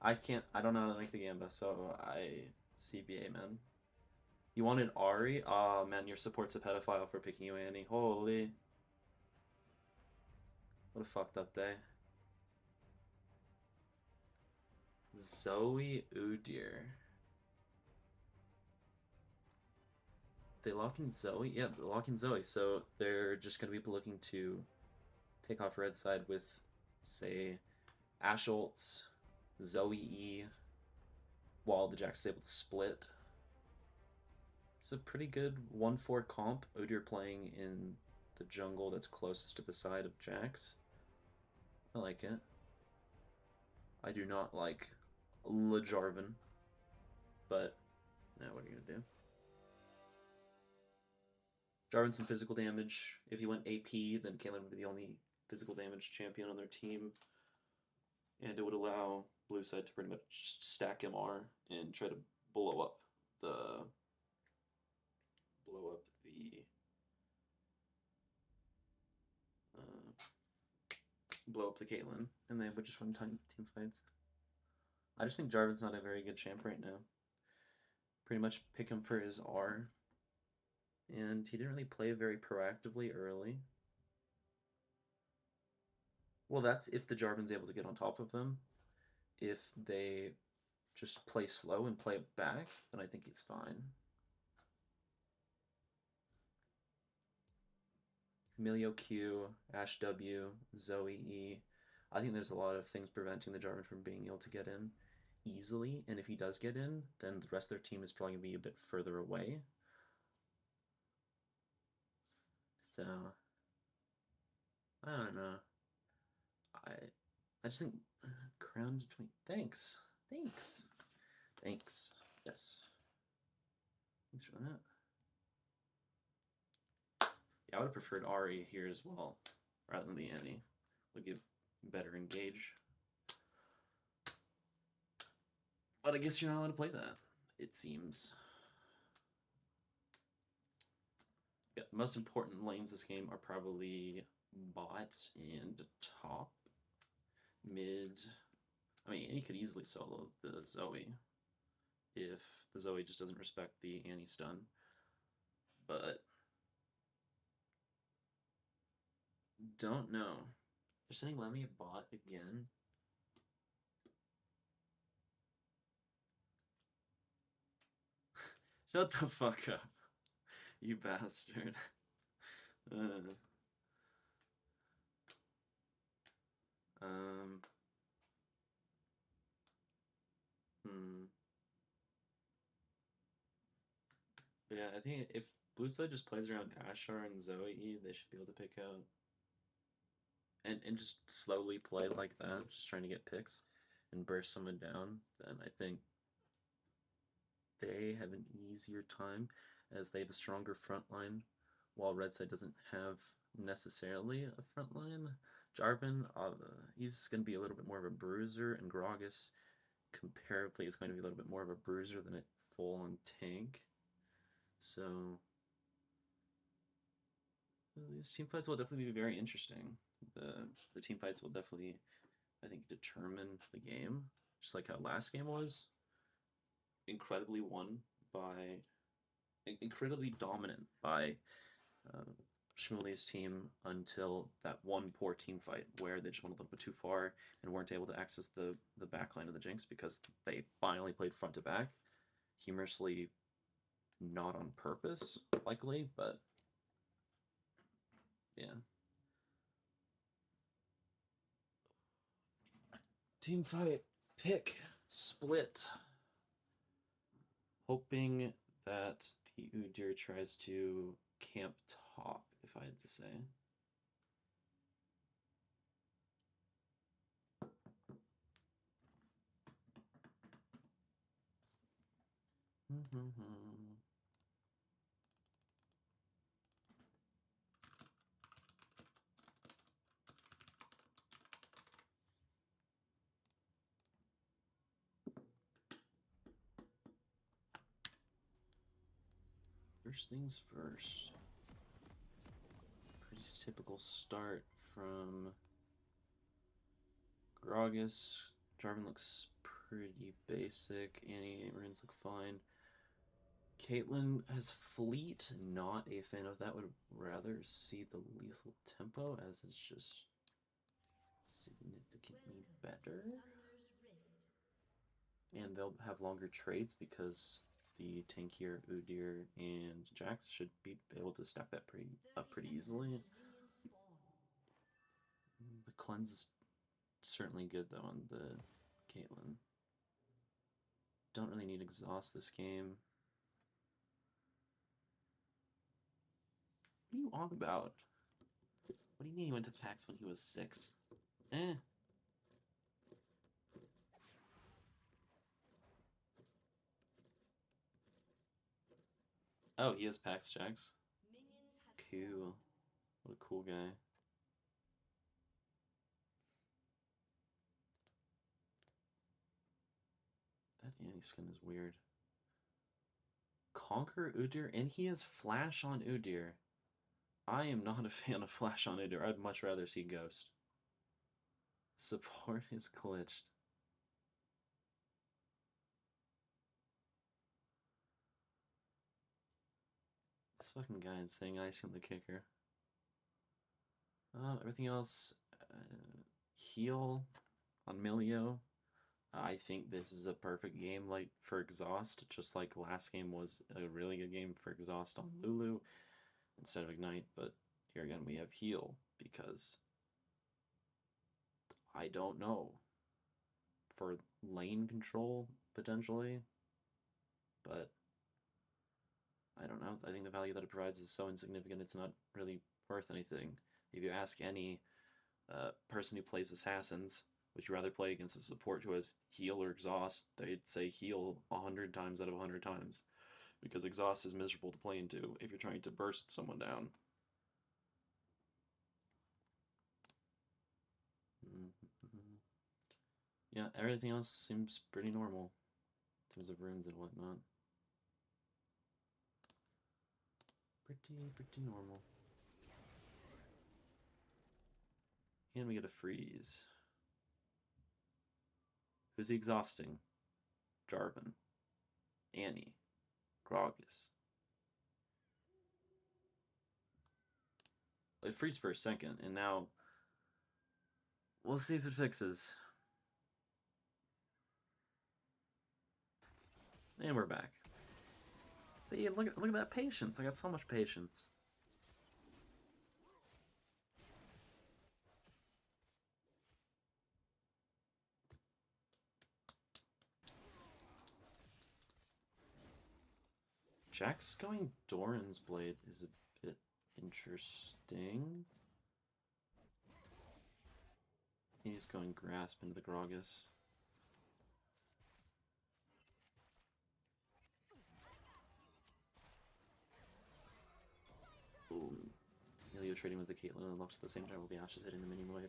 I don't know how to make the Gamba, so CBA, man. You wanted Ari? Aw, oh, man, your support's a pedophile for picking you Annie. Holy. What a fucked up day. Zoe Udyr. They lock in Zoe? Yeah, they lock in Zoe. So they're just going to be looking to pick off red side with, say, Asholtz, Zoe E, while the Jax is able to split. It's a pretty good 1-4 comp. Udyr playing in the jungle that's closest to the side of Jax. I like it. I do not like LeJarvin, but now what are you gonna do? Jarvan some physical damage. If he went AP, then Caitlyn would be the only physical damage champion on their team, and it would allow blue side to pretty much stack MR and try to blow up the blow up the Caitlyn, and they would just win team fights. I just think Jarvan's not a very good champ right now. Pretty much pick him for his R, and he didn't really play very proactively early. Well, that's if the Jarvan's able to get on top of them. If they just play slow and play it back, then I think he's fine. Emilio Q, Ash W, Zoe E. I think there's a lot of things preventing the Jarvan from being able to get in easily, and if he does get in, then the rest of their team is probably going to be a bit further away. So, I don't know. I just think Crown between. Thanks. Yes. Thanks for that. Yeah, I would have preferred Ari here as well, rather than the Annie. Would give better engage. But I guess you're not allowed to play that, it seems. Yeah, the most important lanes this game are probably bot and top. Mid. I mean, Annie could easily solo the Zoe if the Zoe just doesn't respect the Annie stun. But don't know. They're sending Lemmy a bot again. Shut the fuck up, you bastard. Um. But yeah, I think if Blue Side just plays around Ashar and Zoe, they should be able to pick out and just slowly play like that, just trying to get picks and burst someone down, then I think they have an easier time as they have a stronger front line, while Red Side doesn't have necessarily a front line. Jarvan, he's going to be a little bit more of a bruiser, and Gragas, comparatively, is going to be a little bit more of a bruiser than a full-on tank. So these team fights will definitely be very interesting. The team fights will definitely, I think, determine the game, just like how last game was. Incredibly dominant by Shmuly's team until that one poor team fight where they just went a little bit too far and weren't able to access the backline of the Jinx because they finally played front to back. Humorously, not on purpose, likely, but yeah. Team fight, pick, split. Hoping that the Udyr tries to camp top, if I had to say. First things first. Pretty typical start from Gragas. Jarvan looks pretty basic. Annie and Rins look fine. Caitlyn has Fleet, not a fan of that. Would rather see the lethal tempo as it's just significantly better. And they'll have longer trades because the tankier Udyr and Jax should be able to stack that pretty easily. The cleanse is certainly good though on the Caitlyn. Don't really need exhaust this game. are you on about? What do you mean he went to PAX when he was 6? Eh. Oh, he has PAX checks. Cool. What a cool guy. That Annie skin is weird. Conquer Udyr, and he has Flash on Udyr. I am not a fan of Flash on Udyr. I'd much rather see Ghost. Support is glitched. This fucking guy is saying ice on the kicker. Everything else, heal on Milio. I think this is a perfect game like for Exhaust, just like last game was a really good game for Exhaust on Lulu instead of Ignite, but here again we have heal because I don't know. For lane control, potentially, but I don't know. I think the value that it provides is so insignificant it's not really worth anything. If you ask any person who plays Assassins, would you rather play against a support who has heal or exhaust, they'd say heal 100 times out of 100 times. Because exhaust is miserable to play into if you're trying to burst someone down. Yeah, everything else seems pretty normal in terms of runes and whatnot. Pretty normal. And we get a freeze. Who's he exhausting? Jarvan. Annie. Gragas. It freeze for a second, and now we'll see if it fixes. And we're back. See, look at that patience. I got so much patience. Jack's going Doran's Blade is a bit interesting. He's going Grasp into the Gragas. Ooh. Elio trading with the Caitlyn and looks at the same time while the Ashe is hitting the minion wave.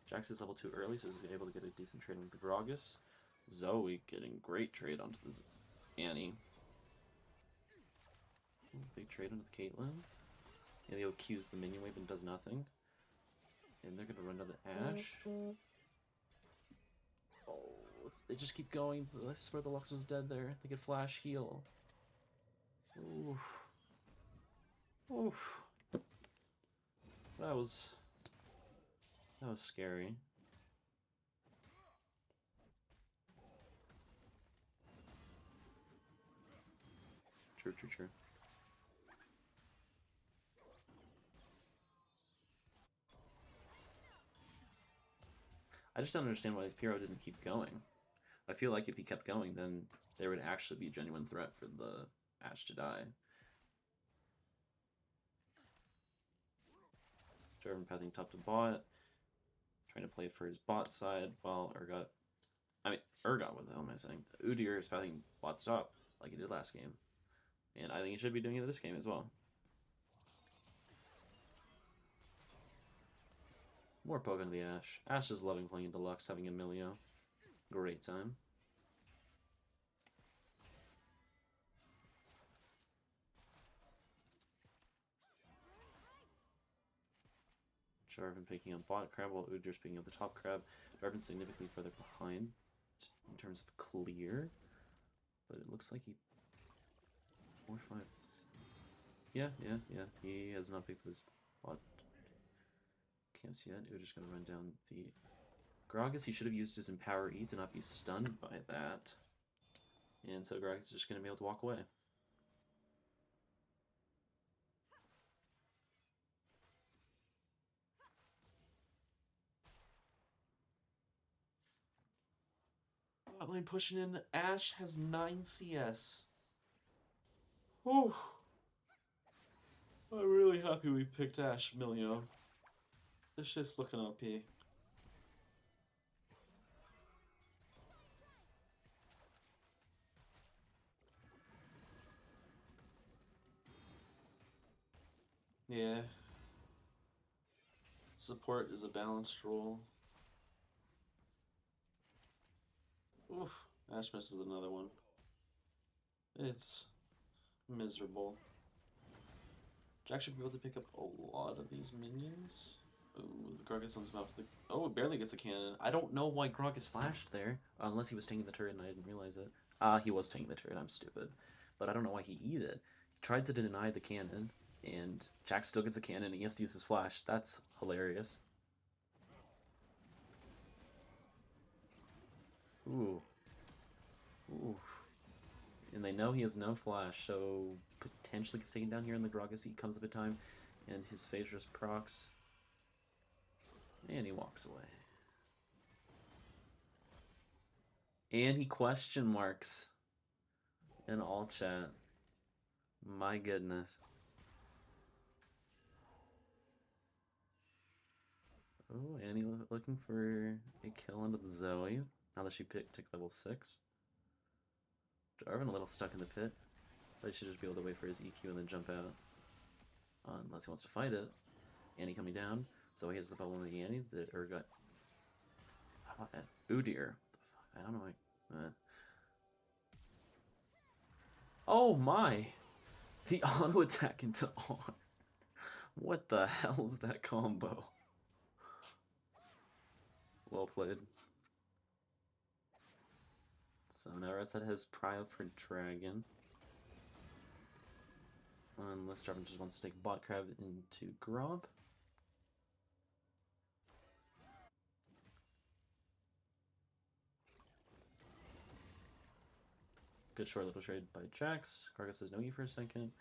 Jax is level 2 early, so he's able to get a decent trade with the Gragas. Zoe getting great trade onto the Annie. Big trade onto the Caitlyn. Elio Qs the minion wave and does nothing. And they're gonna run to the Ashe. Oh, if they just keep going, this is where the Lux was dead there. They could flash heal. Oof. Oof. That was scary. True. I just don't understand why Pyro didn't keep going. I feel like if he kept going, then there would actually be a genuine threat for the Ashe to die. Jarvan pathing top to bot, trying to play for his bot side, while Urgot, what the hell am I saying? Udyr is pathing bot to top, like he did last game. And I think he should be doing it this game as well. More poke into the Ashe. Ashe is loving playing Deluxe, having Emilio. Great time. Jarvan picking up bot crab while Udyr's picking up the top crab. Jarvan's significantly further behind in terms of clear. But it looks like he... 4, 5... Yeah. He has not picked his bot camps yet. Udyr's gonna run down the Gragas. He should have used his Empower E to not be stunned by that. And so Gragas is just gonna be able to walk away. Botline pushing in. Ashe has 9 CS. Whew. I'm really happy we picked Ash Milio. This shit's looking OP. Yeah. Support is a balanced role. Oof. Ash misses another one. It's miserable. Jack should be able to pick up a lot of these minions. Ooh, the Grog sends him out for the... Oh, it barely gets a cannon. I don't know why Grog is flashed there. Unless he was taking the turret and I didn't realize it. He was taking the turret. I'm stupid. But I don't know why he eat it. He tried to deny the cannon, and Jack still gets a cannon and he has to use his flash. That's hilarious. Ooh. Ooh. And they know he has no flash, so potentially gets taken down here, and the Gragas comes up in time, and his phase just procs. And he walks away. And he question marks in all chat. My goodness. Oh, Annie looking for a kill into the Zoe. Now that she took level 6. Jarvan a little stuck in the pit. But he should just be able to wait for his EQ and then jump out. Unless he wants to fight it. Annie coming down. Zoe hits the bubble on the Annie. Got... How about that? Udyr. I don't know. Oh my! The auto attack into R. What the hell is that combo? Well played. So now Red Side has Prio for Dragon. Unless Jarvan just wants to take Bot Crab into Grob. Good short little trade by Jax. Karga says no you for a second.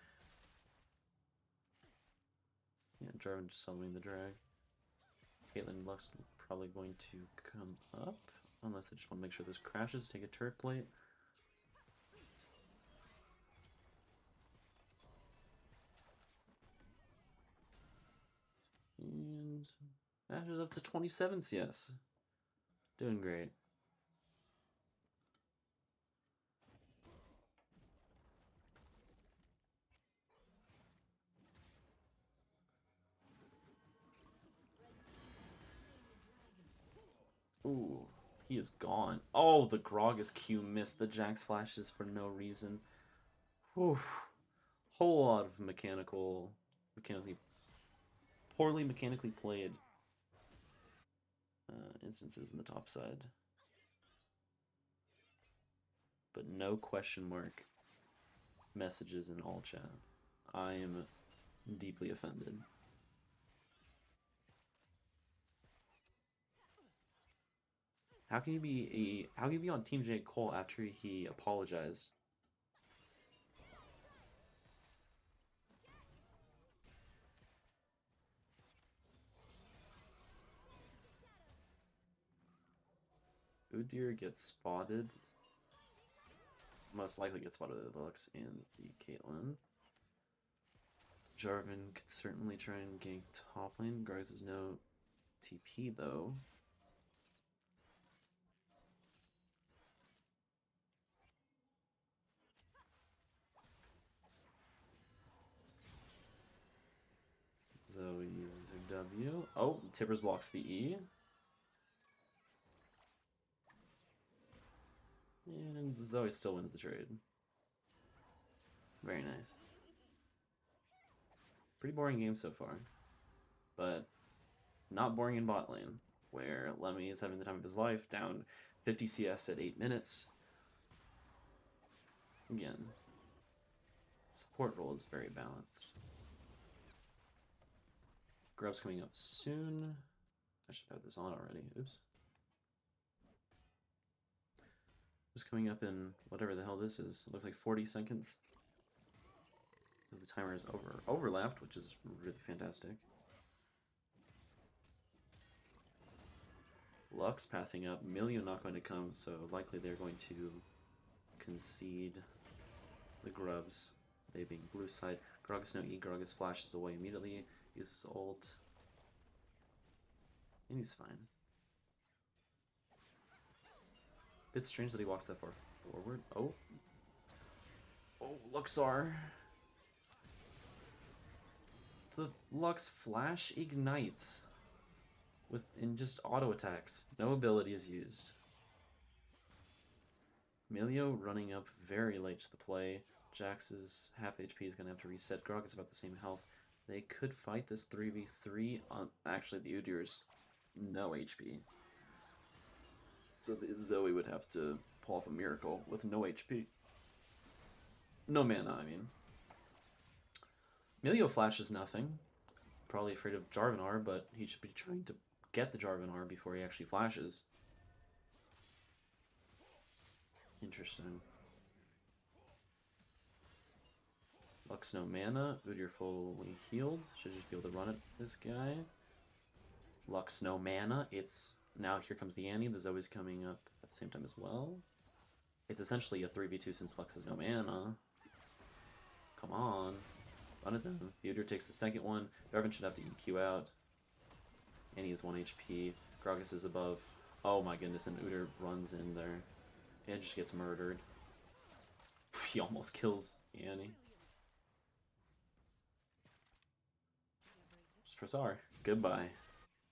Yeah, Jarvan just soloing the drag. Caitlyn looks probably going to come up. Unless they just want to make sure this crashes, take a turret plate. And Ash is up to 27 CS. Doing great. Ooh, he is gone. Oh, the Gragas Q missed the Jax flashes for no reason. Whew. Whole lot of poorly mechanically played instances in the top side. But no question mark messages in all chat. I am deeply offended. How can you be on Team J. Cole after he apologized? Udyr gets spotted. Most likely gets spotted at the Lux and the Caitlyn. Jarvan could certainly try and gank top lane. Garz has no TP though. Zoe uses her W. Oh, Tibbers blocks the E. And Zoe still wins the trade. Very nice. Pretty boring game so far. But not boring in bot lane, where Lemmy is having the time of his life, down 50 CS at 8 minutes. Again, support role is very balanced. Grub's coming up soon. I should have had this on already. Oops. It's coming up in whatever the hell this is. It looks like 40 seconds. Because the timer is overlapped, which is really fantastic. Lux pathing up. Milio not going to come, so likely they're going to concede the Grubs. they being blue side. Gragas no E, Gragas flashes away immediately, uses ult, and he's fine. Bit strange that he walks that far forward. Oh. Oh, Luxar. The Lux flash ignites in just auto attacks. No ability is used. Emilio running up very late to the play. Jax's half HP is going to have to reset. Grog is about the same health. They could fight this 3v3 on... Actually, the Udyr's no HP. So the Zoe would have to pull off a miracle with no HP. No mana, I mean. Emilio flashes nothing. Probably afraid of Jarvanar, but he should be trying to get the Jarvanar before he actually flashes. Interesting. Lux no mana. Udyr fully healed. Should just be able to run at this guy. Lux no mana. It's... Now here comes the Annie. The Zoe's coming up at the same time as well. It's essentially a 3v2 since Lux has no mana. Come on. Run it down. The Udyr takes the second one. Jarvan should have to EQ out. Annie is 1 HP. Gragas is above. Oh my goodness, and Udyr runs in there. Edge gets murdered. He almost kills Annie. Just press R. Goodbye.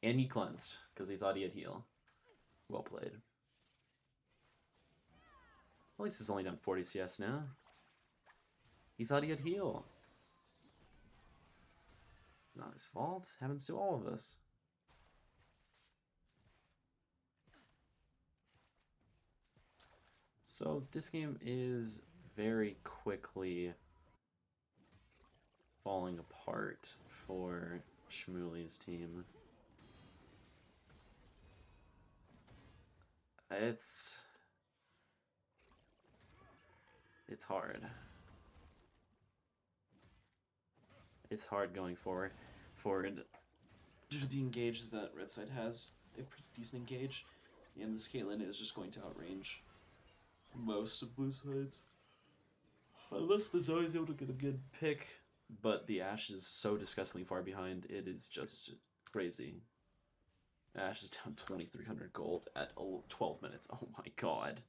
And he cleansed, because he thought he had heal. Well played. At least he's only done 40 CS now. He thought he had heal. It's not his fault. Happens to all of us. So this game is very quickly falling apart for Shmuly's team. It's hard. It's hard going forward due to the engage that red side has. They have pretty decent engage, and this Caitlyn is just going to outrange most of blue sides. Unless the Zoe's able to get a good pick, but the Ashe is so disgustingly far behind, it is just crazy. Ashe is down 2,300 gold at 12 minutes. Oh my god.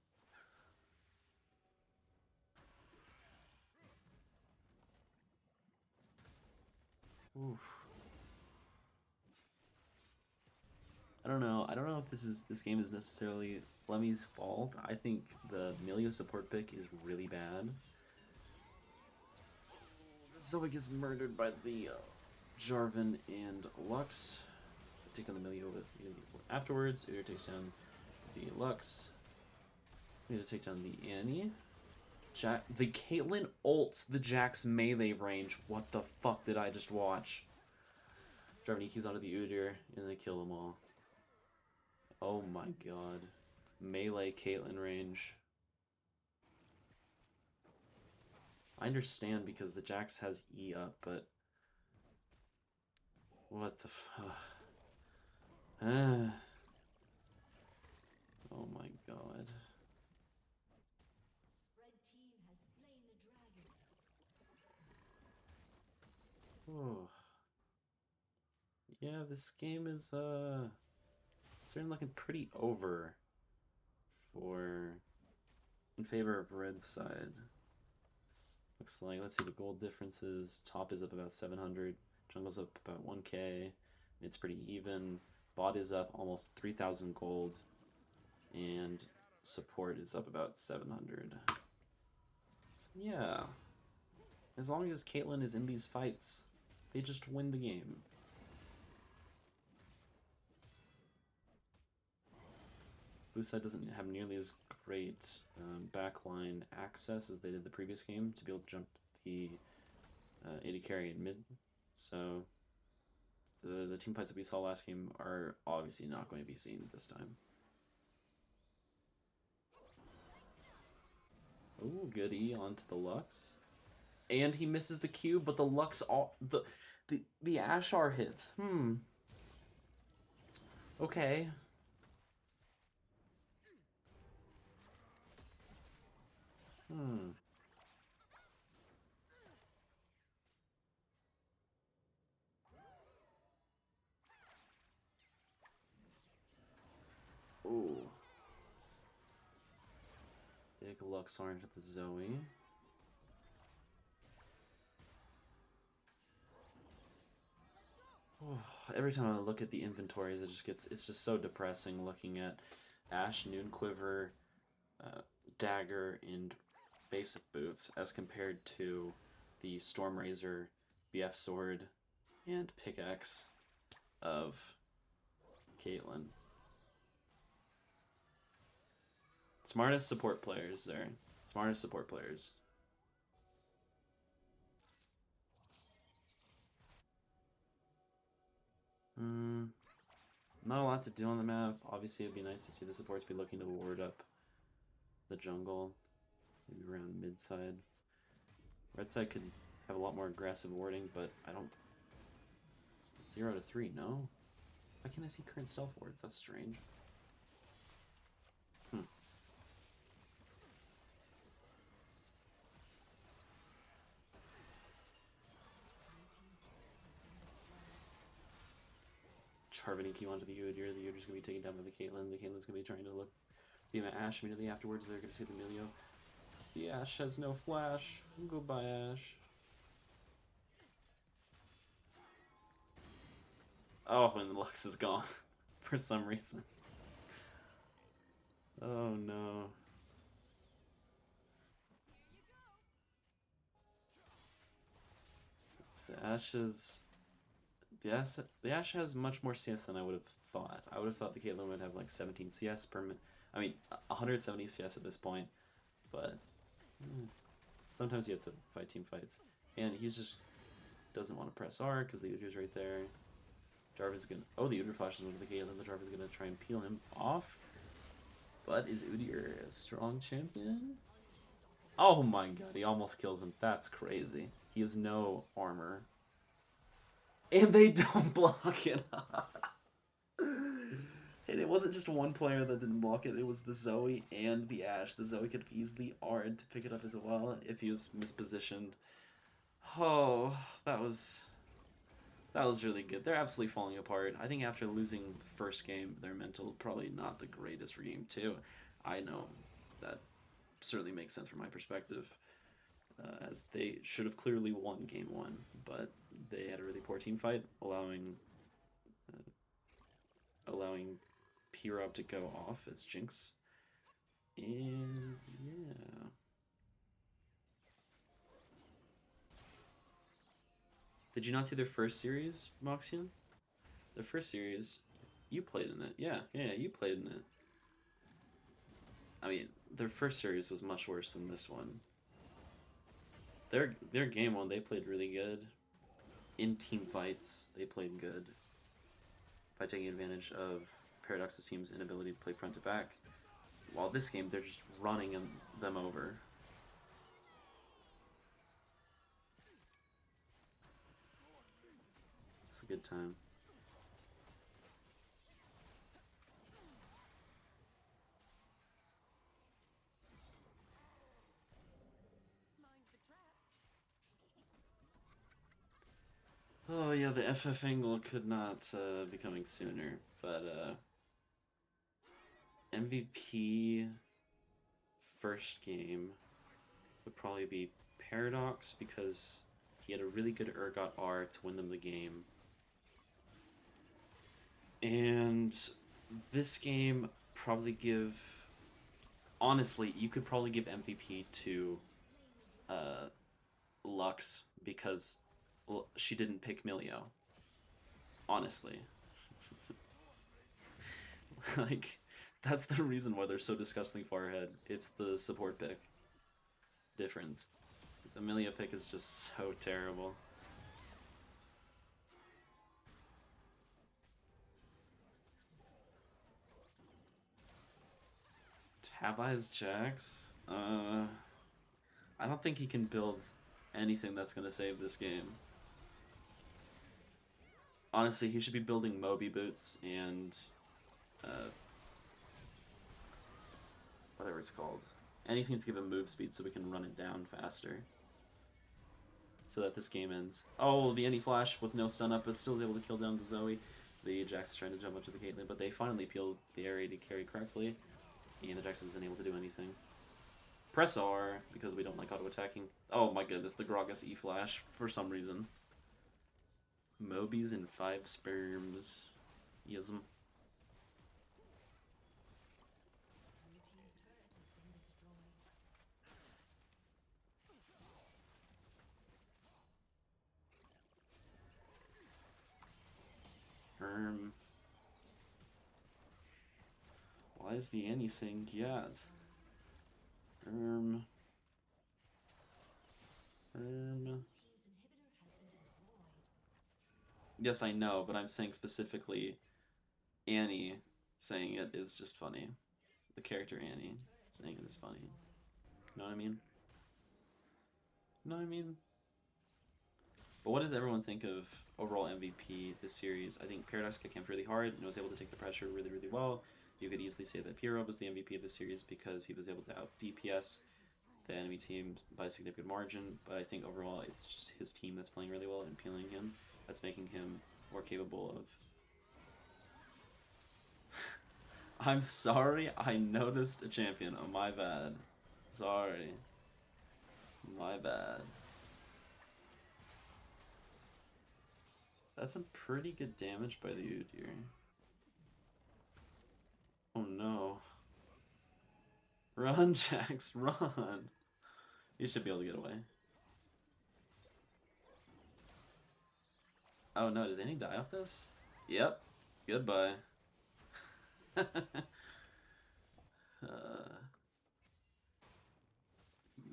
Oof. I don't know if this game is necessarily Lemmy's fault. I think the Emilio support pick is really bad. Zoe gets murdered by the Jarvan and Lux. Take down the Emilio afterwards. Udyr takes down the Lux. We need to take down the Annie. The Caitlyn ults the Jax melee range. What the fuck did I just watch? Jarvan EQs onto the Udyr, and they kill them all. Oh my god. Melee Caitlyn range. I understand because the Jax has E up, but... What the fuck? Oh my god. Oh. Yeah, this game is certainly looking pretty over in favor of red side. Looks like, let's see the gold differences. Top is up about 700, jungle's up about 1k. It's pretty even. Bot is up almost 3,000 gold, and support is up about 700. So yeah, as long as Caitlyn is in these fights, they just win the game. Blue side doesn't have nearly as great backline access as they did the previous game to be able to jump the AD carry in mid. So the team fights that we saw last game are obviously not going to be seen this time. Oh, good E onto the Lux. And he misses the Q, but the Lux the Ashar hits. Okay. take a Luxor into the Zoe. Every time I look at the inventories, it's just so depressing looking at Ashe, Noon Quiver, Dagger, and basic boots as compared to the Storm Razor, BF Sword, and Pickaxe of Caitlyn. Smartest support players there. Smartest support players. Not a lot to do on the map. Obviously, it'd be nice to see the supports be looking to ward up the jungle. Maybe around mid side. Red side could have a lot more aggressive warding, but I don't... 0 to 3, no? Why can't I see current stealth wards? That's strange. Charving Q onto the Udyr. The Udyr's going to be taken down by the Caitlyn. The Caitlyn's going to be trying to look the Ashe immediately afterwards. They're going to see the Emilio. The Ashe has no flash. Goodbye, Ashe. Oh, and the Lux is gone for some reason. Oh no. So the Ashe's... The Ashe has much more CS than I would have thought. I would have thought the Caitlyn would have like 17 CS per minute. I mean, 170 CS at this point. But sometimes you have to fight team fights. And he's just doesn't want to press R because the Udyr's right there. Jarvan's gonna... Oh, the Udyr flashes into the Caitlyn. The Jarvan's gonna try and peel him off. But is Udyr a strong champion? Oh my god, he almost kills him. That's crazy. He has no armor. And they don't block it. And it wasn't just one player that didn't block it. It was the Zoe and the Ashe. The Zoe could have easily R'd to pick it up as well if he was mispositioned. Oh, that was really good. They're absolutely falling apart. I think after losing the first game, their mental probably not the greatest for game 2. I know that certainly makes sense from my perspective. As they should have clearly won game 1, but they had a really poor team fight, allowing P-Rob to go off as Jinx. And yeah. Did you not see their first series, Moxian? Their first series, you played in it. Yeah, you played in it. I mean, their first series was much worse than this one. Their game 1, they played really good. In team fights, they played good. By taking advantage of Paradox's team's inability to play front to back. While this game, they're just running them over. It's a good time. Oh yeah, the FF angle could not be coming sooner, but MVP first game would probably be Paradox because he had a really good Urgot R to win them the game. And this game probably give... Honestly, you could probably give MVP to Lux because she didn't pick Milio. Honestly. Like, that's the reason why they're so disgustingly far ahead. It's the support pick difference. The Milio pick is just so terrible. Tabai's Jax? I don't think he can build anything that's going to save this game. Honestly, he should be building Moby boots and whatever it's called. Anything to give him move speed so we can run it down faster. So that this game ends. Oh, the anti-flash with no stun up, but still able to kill down the Zoe. The Jax is trying to jump up to the Caitlyn, but they finally peeled the area to carry correctly. And the Jax isn't able to do anything. Press R, because we don't like auto-attacking. Oh my goodness, the Gragas E-Flash, for some reason. Mobies and 5 sperms. Yism. Why is the Annie saying Gyat? Yes, I know, but I'm saying specifically Annie saying it is just funny. The character Annie saying it is funny. You know what I mean? You know what I mean? But what does everyone think of overall MVP this series? I think Paradox camped really hard and was able to take the pressure really, really well. You could easily say that Pyro was the MVP of this series because he was able to out DPS the enemy team by a significant margin. But I think overall it's just his team that's playing really well and peeling him. That's making him more capable of... I'm sorry, I noticed a champion. Oh, my bad. Sorry. My bad. That's some pretty good damage by the Udyr. Oh no. Run, Jax, run! You should be able to get away. Oh no, does Annie die off this? Yep. Goodbye.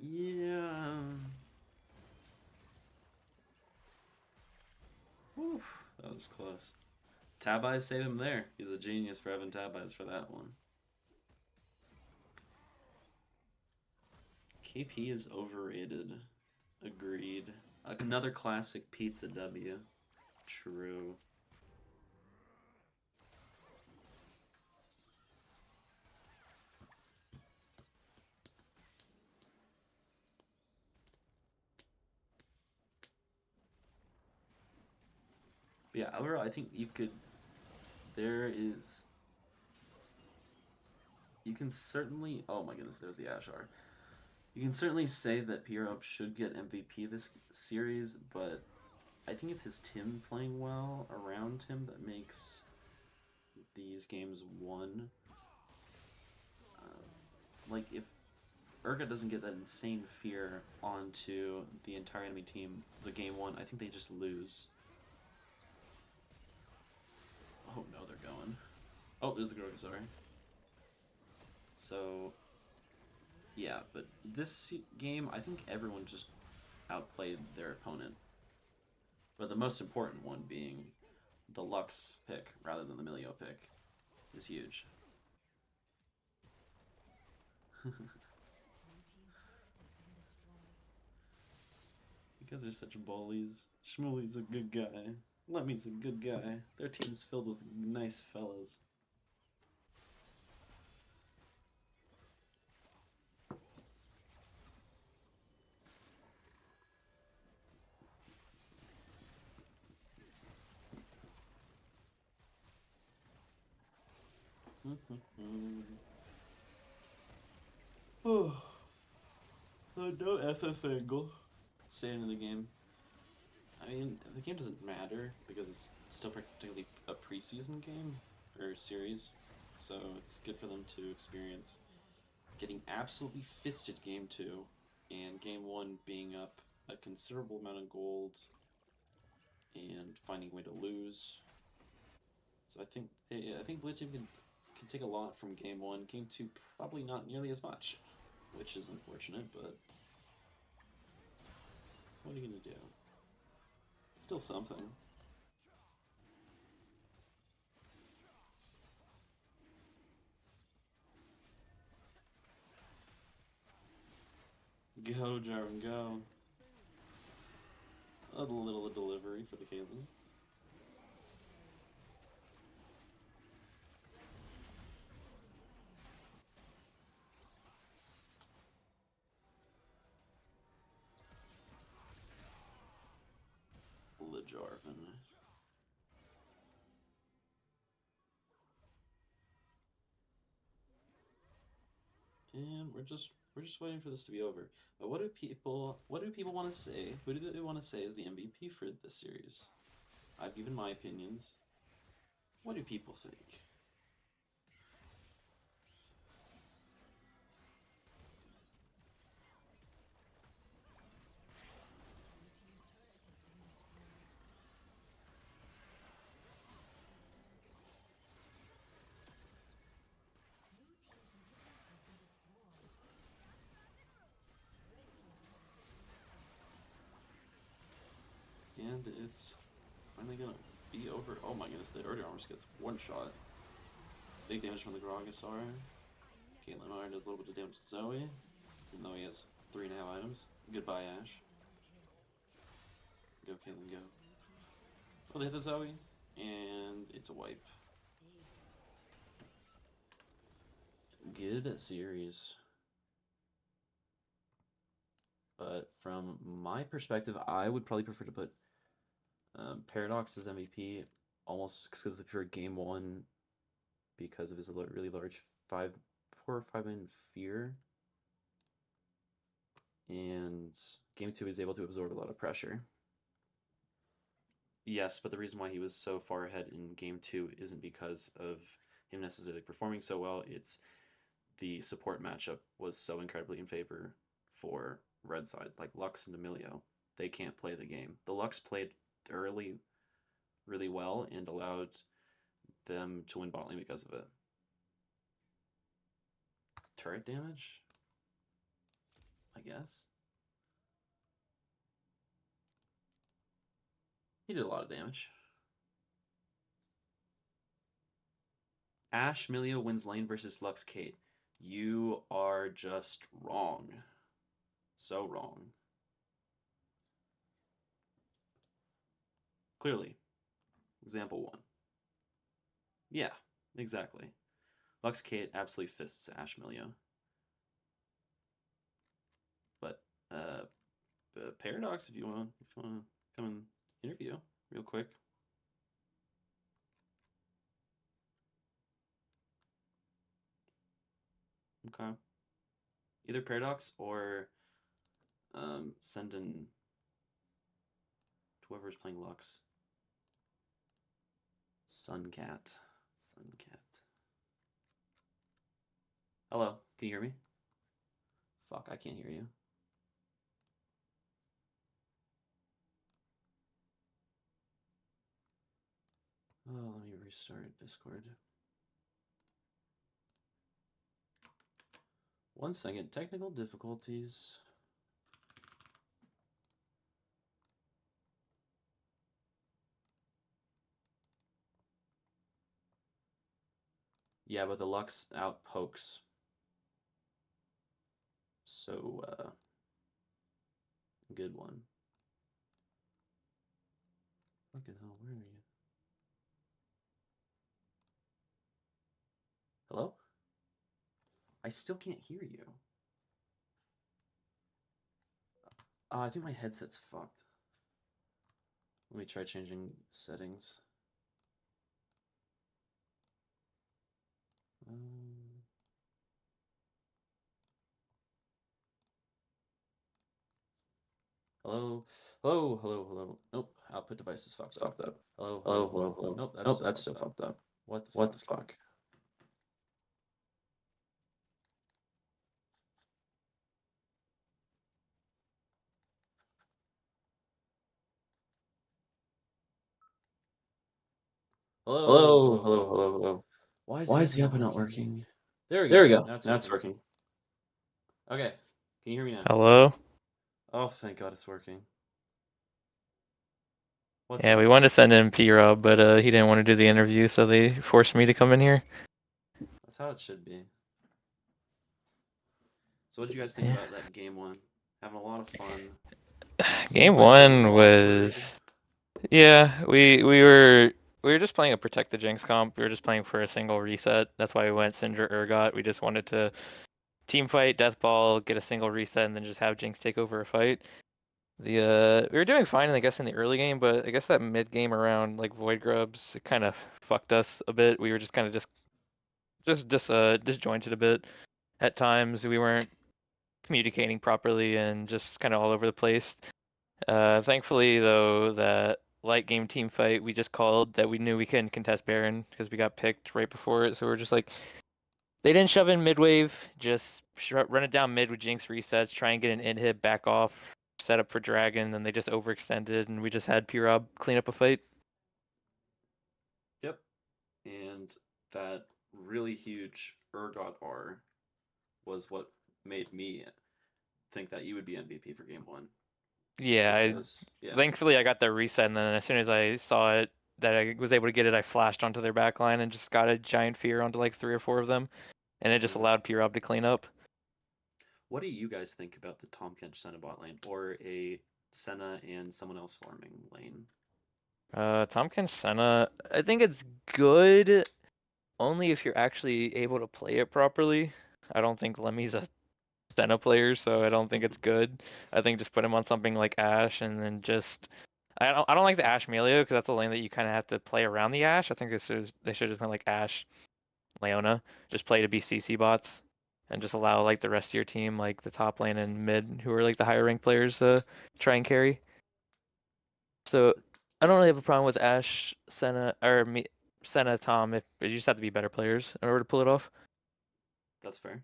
Yeah. Whew, that was close. Tab Eyes saved him there. He's a genius for having Tab Eyes for that one. KP is overrated. Agreed. Another classic pizza W. True. But yeah, overall, I think you could... You can certainly... Oh my goodness, there's the Ashar. You can certainly say that P-Rob should get MVP this series, but I think it's his team playing well around him that makes these games won. Like, if Urgot doesn't get that insane fear onto the entire enemy team, the game one, I think they just lose. Oh no, they're going. Oh, there's the Grogu, sorry. So, yeah, but this game, I think everyone just outplayed their opponent. But the most important one being the Lux pick rather than the Milio pick is huge. Because they're such bullies. Shmuley's a good guy. Lemmy's a good guy. Their team's filled with nice fellas. Oh, no FF angle. Staying in the game. I mean, the game doesn't matter because it's still practically a preseason game or series, so it's good for them to experience getting absolutely fisted game 2 and game 1 being up a considerable amount of gold and finding a way to lose. So I think Blue Team can take a lot from game 1. Game 2 probably not nearly as much, which is unfortunate, but what are you gonna do? It's still something. Go, Jarvan, go. A little delivery for the Caitlyn. Jarvan. And we're just We're just waiting for this to be over. But what do people want to say? Who do they want to say is the MVP for this series? I've given my opinions. What do people think? And it's finally gonna be over. Oh my goodness, the Earth Armor gets one shot. Big damage from the Grogosaur. Caitlyn Iron does a little bit of damage to Zoe, even though he has 3.5 items. Goodbye, Ash. Go, Caitlyn, go. Oh, they hit the Zoe, and it's a wipe. Good series. But from my perspective, I would probably prefer to put Paradox as MVP, almost exclusively for Game 1 because of his really large 4 or 5 in fear. And Game 2 is able to absorb a lot of pressure. Yes, but the reason why he was so far ahead in Game 2 isn't because of him necessarily performing so well, it's the support matchup was so incredibly in favor for Red side. Like Lux and Emilio, they can't play the game. The Lux played early really well and allowed them to win bot lane because of it. Turret damage? I guess. He did a lot of damage. Ash Milio wins lane versus Lux Kate. You are just wrong. So wrong. Clearly. Example 1. Yeah, exactly. Lux Kate absolutely fists Ash Milio. But Paradox, if you want to come and interview real quick. Okay. Either Paradox or send in whoever's playing Lux. Suncat. Hello, can you hear me? Fuck, I can't hear you. Oh, let me restart Discord. 1 second, technical difficulties. Yeah, but the Lux out pokes. So, good one. Fucking hell, where are you? Hello? I still can't hear you. I think my headset's fucked. Let me try changing settings. Hello? Hello. Nope, output device is fucked up. Hello. Nope, that's still fucked up. What the fuck? Hello. Why is the output not working? There we go. That's working. Okay, can you hear me now? Hello? Oh, thank God it's working. What's Yeah, up? we wanted to send in P-Rob, but he didn't want to do the interview, so they forced me to come in here. That's how it should be. So what did you guys think about that game 1? Having a lot of fun. Game Fights were a 1 little was... Yeah, we were just playing a Protect the Jinx comp. We were just playing for a single reset. That's why we went Syndra Urgot. We just wanted to team fight, death ball, get a single reset, and then just have Jinx take over a fight. We were doing fine, I guess, in the early game, but I guess that mid game around like Void Grubs, it kind of fucked us a bit. We were just kind of disjointed a bit at times. We weren't communicating properly and just kind of all over the place. Thankfully, though, that late game team fight we just called that we knew we couldn't contest Baron because we got picked right before it. So we're just like, they didn't shove in mid wave, just run it down mid with Jinx resets, try and get an inhib, back off, set up for Dragon, and they just overextended, and we just had P-Rob clean up a fight. Yep. And that really huge Urgot R was what made me think that you would be MVP for game one. Yeah, Because, yeah. thankfully I got the reset, and then as soon as I saw it, that I was able to get it, I flashed onto their backline and just got a giant fear onto like 3 or 4 of them, and it just Mhm. allowed P-Rob to clean up. What do you guys think about the Tahm Kench Senna bot lane, or a Senna and someone else farming lane? Tompkins Senna, I think it's good only if you're actually able to play it properly. I don't think Lemmy's a Senna player, so I don't think it's good. I think just put him on something like Ashe, and then just I don't like the Ashe Melio because that's a lane that you kind of have to play around the Ashe. I think they should just went like Ashe, Leona, just play to be CC bots, and just allow like the rest of your team, like the top lane and mid, who are like the higher ranked players, try and carry. So I don't really have a problem with Ashe, Senna, or Senna, Tom. If but you just have to be better players in order to pull it off. That's fair.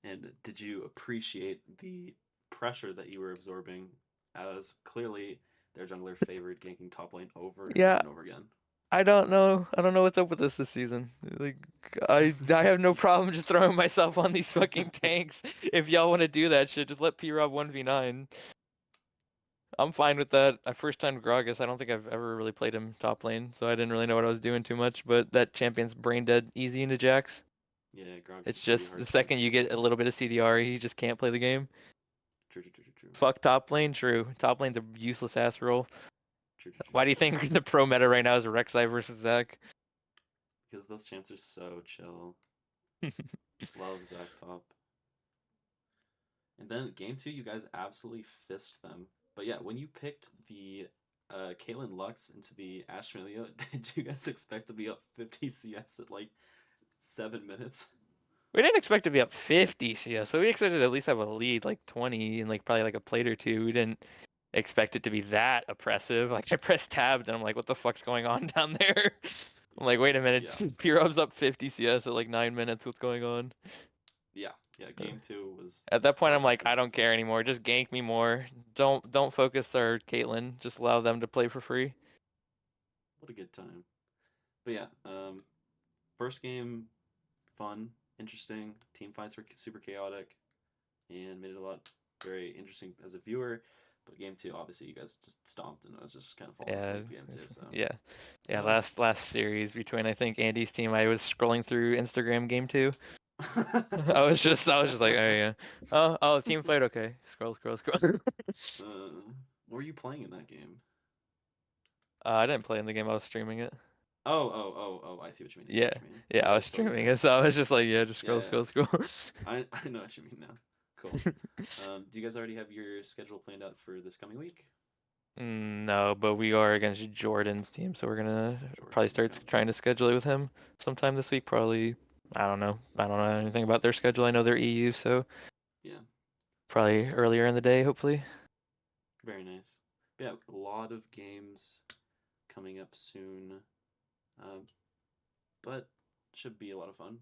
And did you appreciate the pressure that you were absorbing as clearly their jungler favored ganking top lane over and over Yeah, and over again? I don't know. I don't know what's up with this season. Like, I have no problem just throwing myself on these fucking tanks. If y'all want to do that shit, just let P-Rob 1v9. I'm fine with that. I first time Gragas. I don't think I've ever really played him top lane, so I didn't really know what I was doing too much. But that champion's brain dead easy into Jax. Yeah, Grog's It's is pretty just hard the to. second you get a little bit of CDR, he just can't play the game. True, true, true, true, true. Fuck top lane, true. Top lane's a useless ass role. True, true, true, Why do you true. think the pro meta right now is Rek'Sai versus Zac? Because those champs are so chill. Love Zac top. And then game two, you guys absolutely fist them. But yeah, when you picked the Caitlyn Lux into the Ashe Melio, did you guys expect to be up 50 CS at like 7 minutes? We didn't expect to be up 50 CS, but we expected to at least have a lead, like 20, and like probably like a plate or two. We didn't expect it to be that oppressive. Like I pressed tab, and I'm like, what the fuck's going on down there? I'm like, wait a minute, Yeah. P-Rob's up 50 CS at like 9 minutes. What's going on? Yeah, game two was At that point, I'm not like, I good. don't care anymore. Just gank me more. Don't focus our Caitlyn. Just allow them to play for free. What a good time. But yeah, first game, fun, interesting. Team fights were super chaotic and made it a lot very interesting as a viewer. But game two, obviously, you guys just stomped and I was just kind of falling Yeah, asleep game two. So yeah. um, Last series between I think Andy's team, I was scrolling through Instagram game 2. I was just like, oh yeah, team fight, okay. Scroll, scroll, scroll. what were you playing in that game? I didn't play in the game. I was streaming it. Oh! I see what you mean. I see Yeah, what you mean. yeah. I Yeah, was it's totally streaming fair. it, so I was just like, yeah, just Yeah, scroll, yeah. scroll, scroll. I know what you mean now. Cool. Do you guys already have your schedule planned out for this coming week? No, but we are against Jordan's team, so we're gonna probably Jordan, start okay. trying to schedule it with him sometime this week. Probably, I don't know. I don't know anything about their schedule. I know they're EU, so Yeah, probably earlier in the day, hopefully. very nice. But yeah, a lot of games coming up soon. Um, but should be a lot of fun.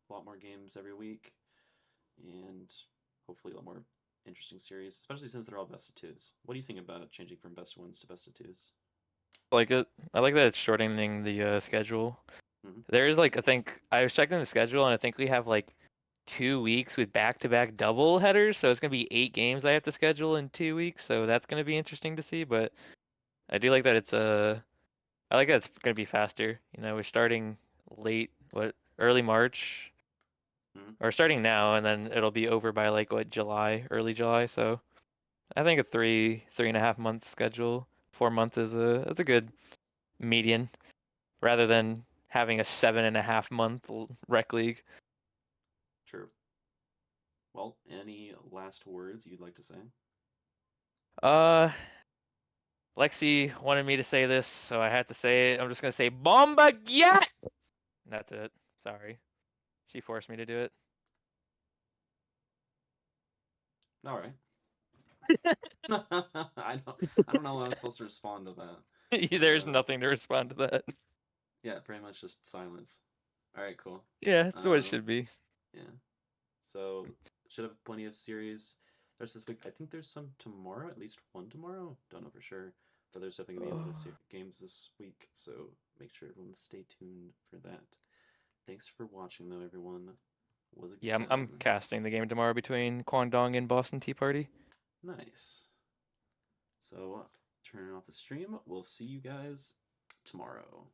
A lot more games every week, and hopefully a lot more interesting series, especially since they're all best of twos. What do you think about changing from best of ones to best of twos? I like it. I like that it's shortening the schedule. Mm-hmm. There is like I think I was checking the schedule, and I think we have like 2 weeks with back-to-back double headers, so it's gonna be 8 games I have to schedule in 2 weeks. So that's gonna be interesting to see. But I do like that I like that it's gonna be faster. You know, we're starting late, early March, Mm-hmm. or starting now, and then it'll be over by like July, early July. So I think a 3.5 month schedule, 4 month is a good median, rather than having a 7.5 month rec league. True. Well, any last words you'd like to say? Uh, Lexi wanted me to say this, so I had to say it. I'm just gonna say Bombogyatt. That's it. Sorry, she forced me to do it. All right. I don't know how I'm supposed to respond to that. There's nothing to respond to that. Yeah, pretty much just silence. All right, cool. Yeah, that's what it Um, should be. Yeah. So should have plenty of series. There's this week. I think there's some tomorrow. At least one tomorrow. Don't know for sure. But there's definitely gonna be a lot of games this week. So make sure everyone stay tuned for that. Thanks for watching, though, everyone. Was a good Yeah, I'm time. casting the game tomorrow between Kwangdong and Boston Tea Party. Nice. So turning off the stream. We'll see you guys tomorrow.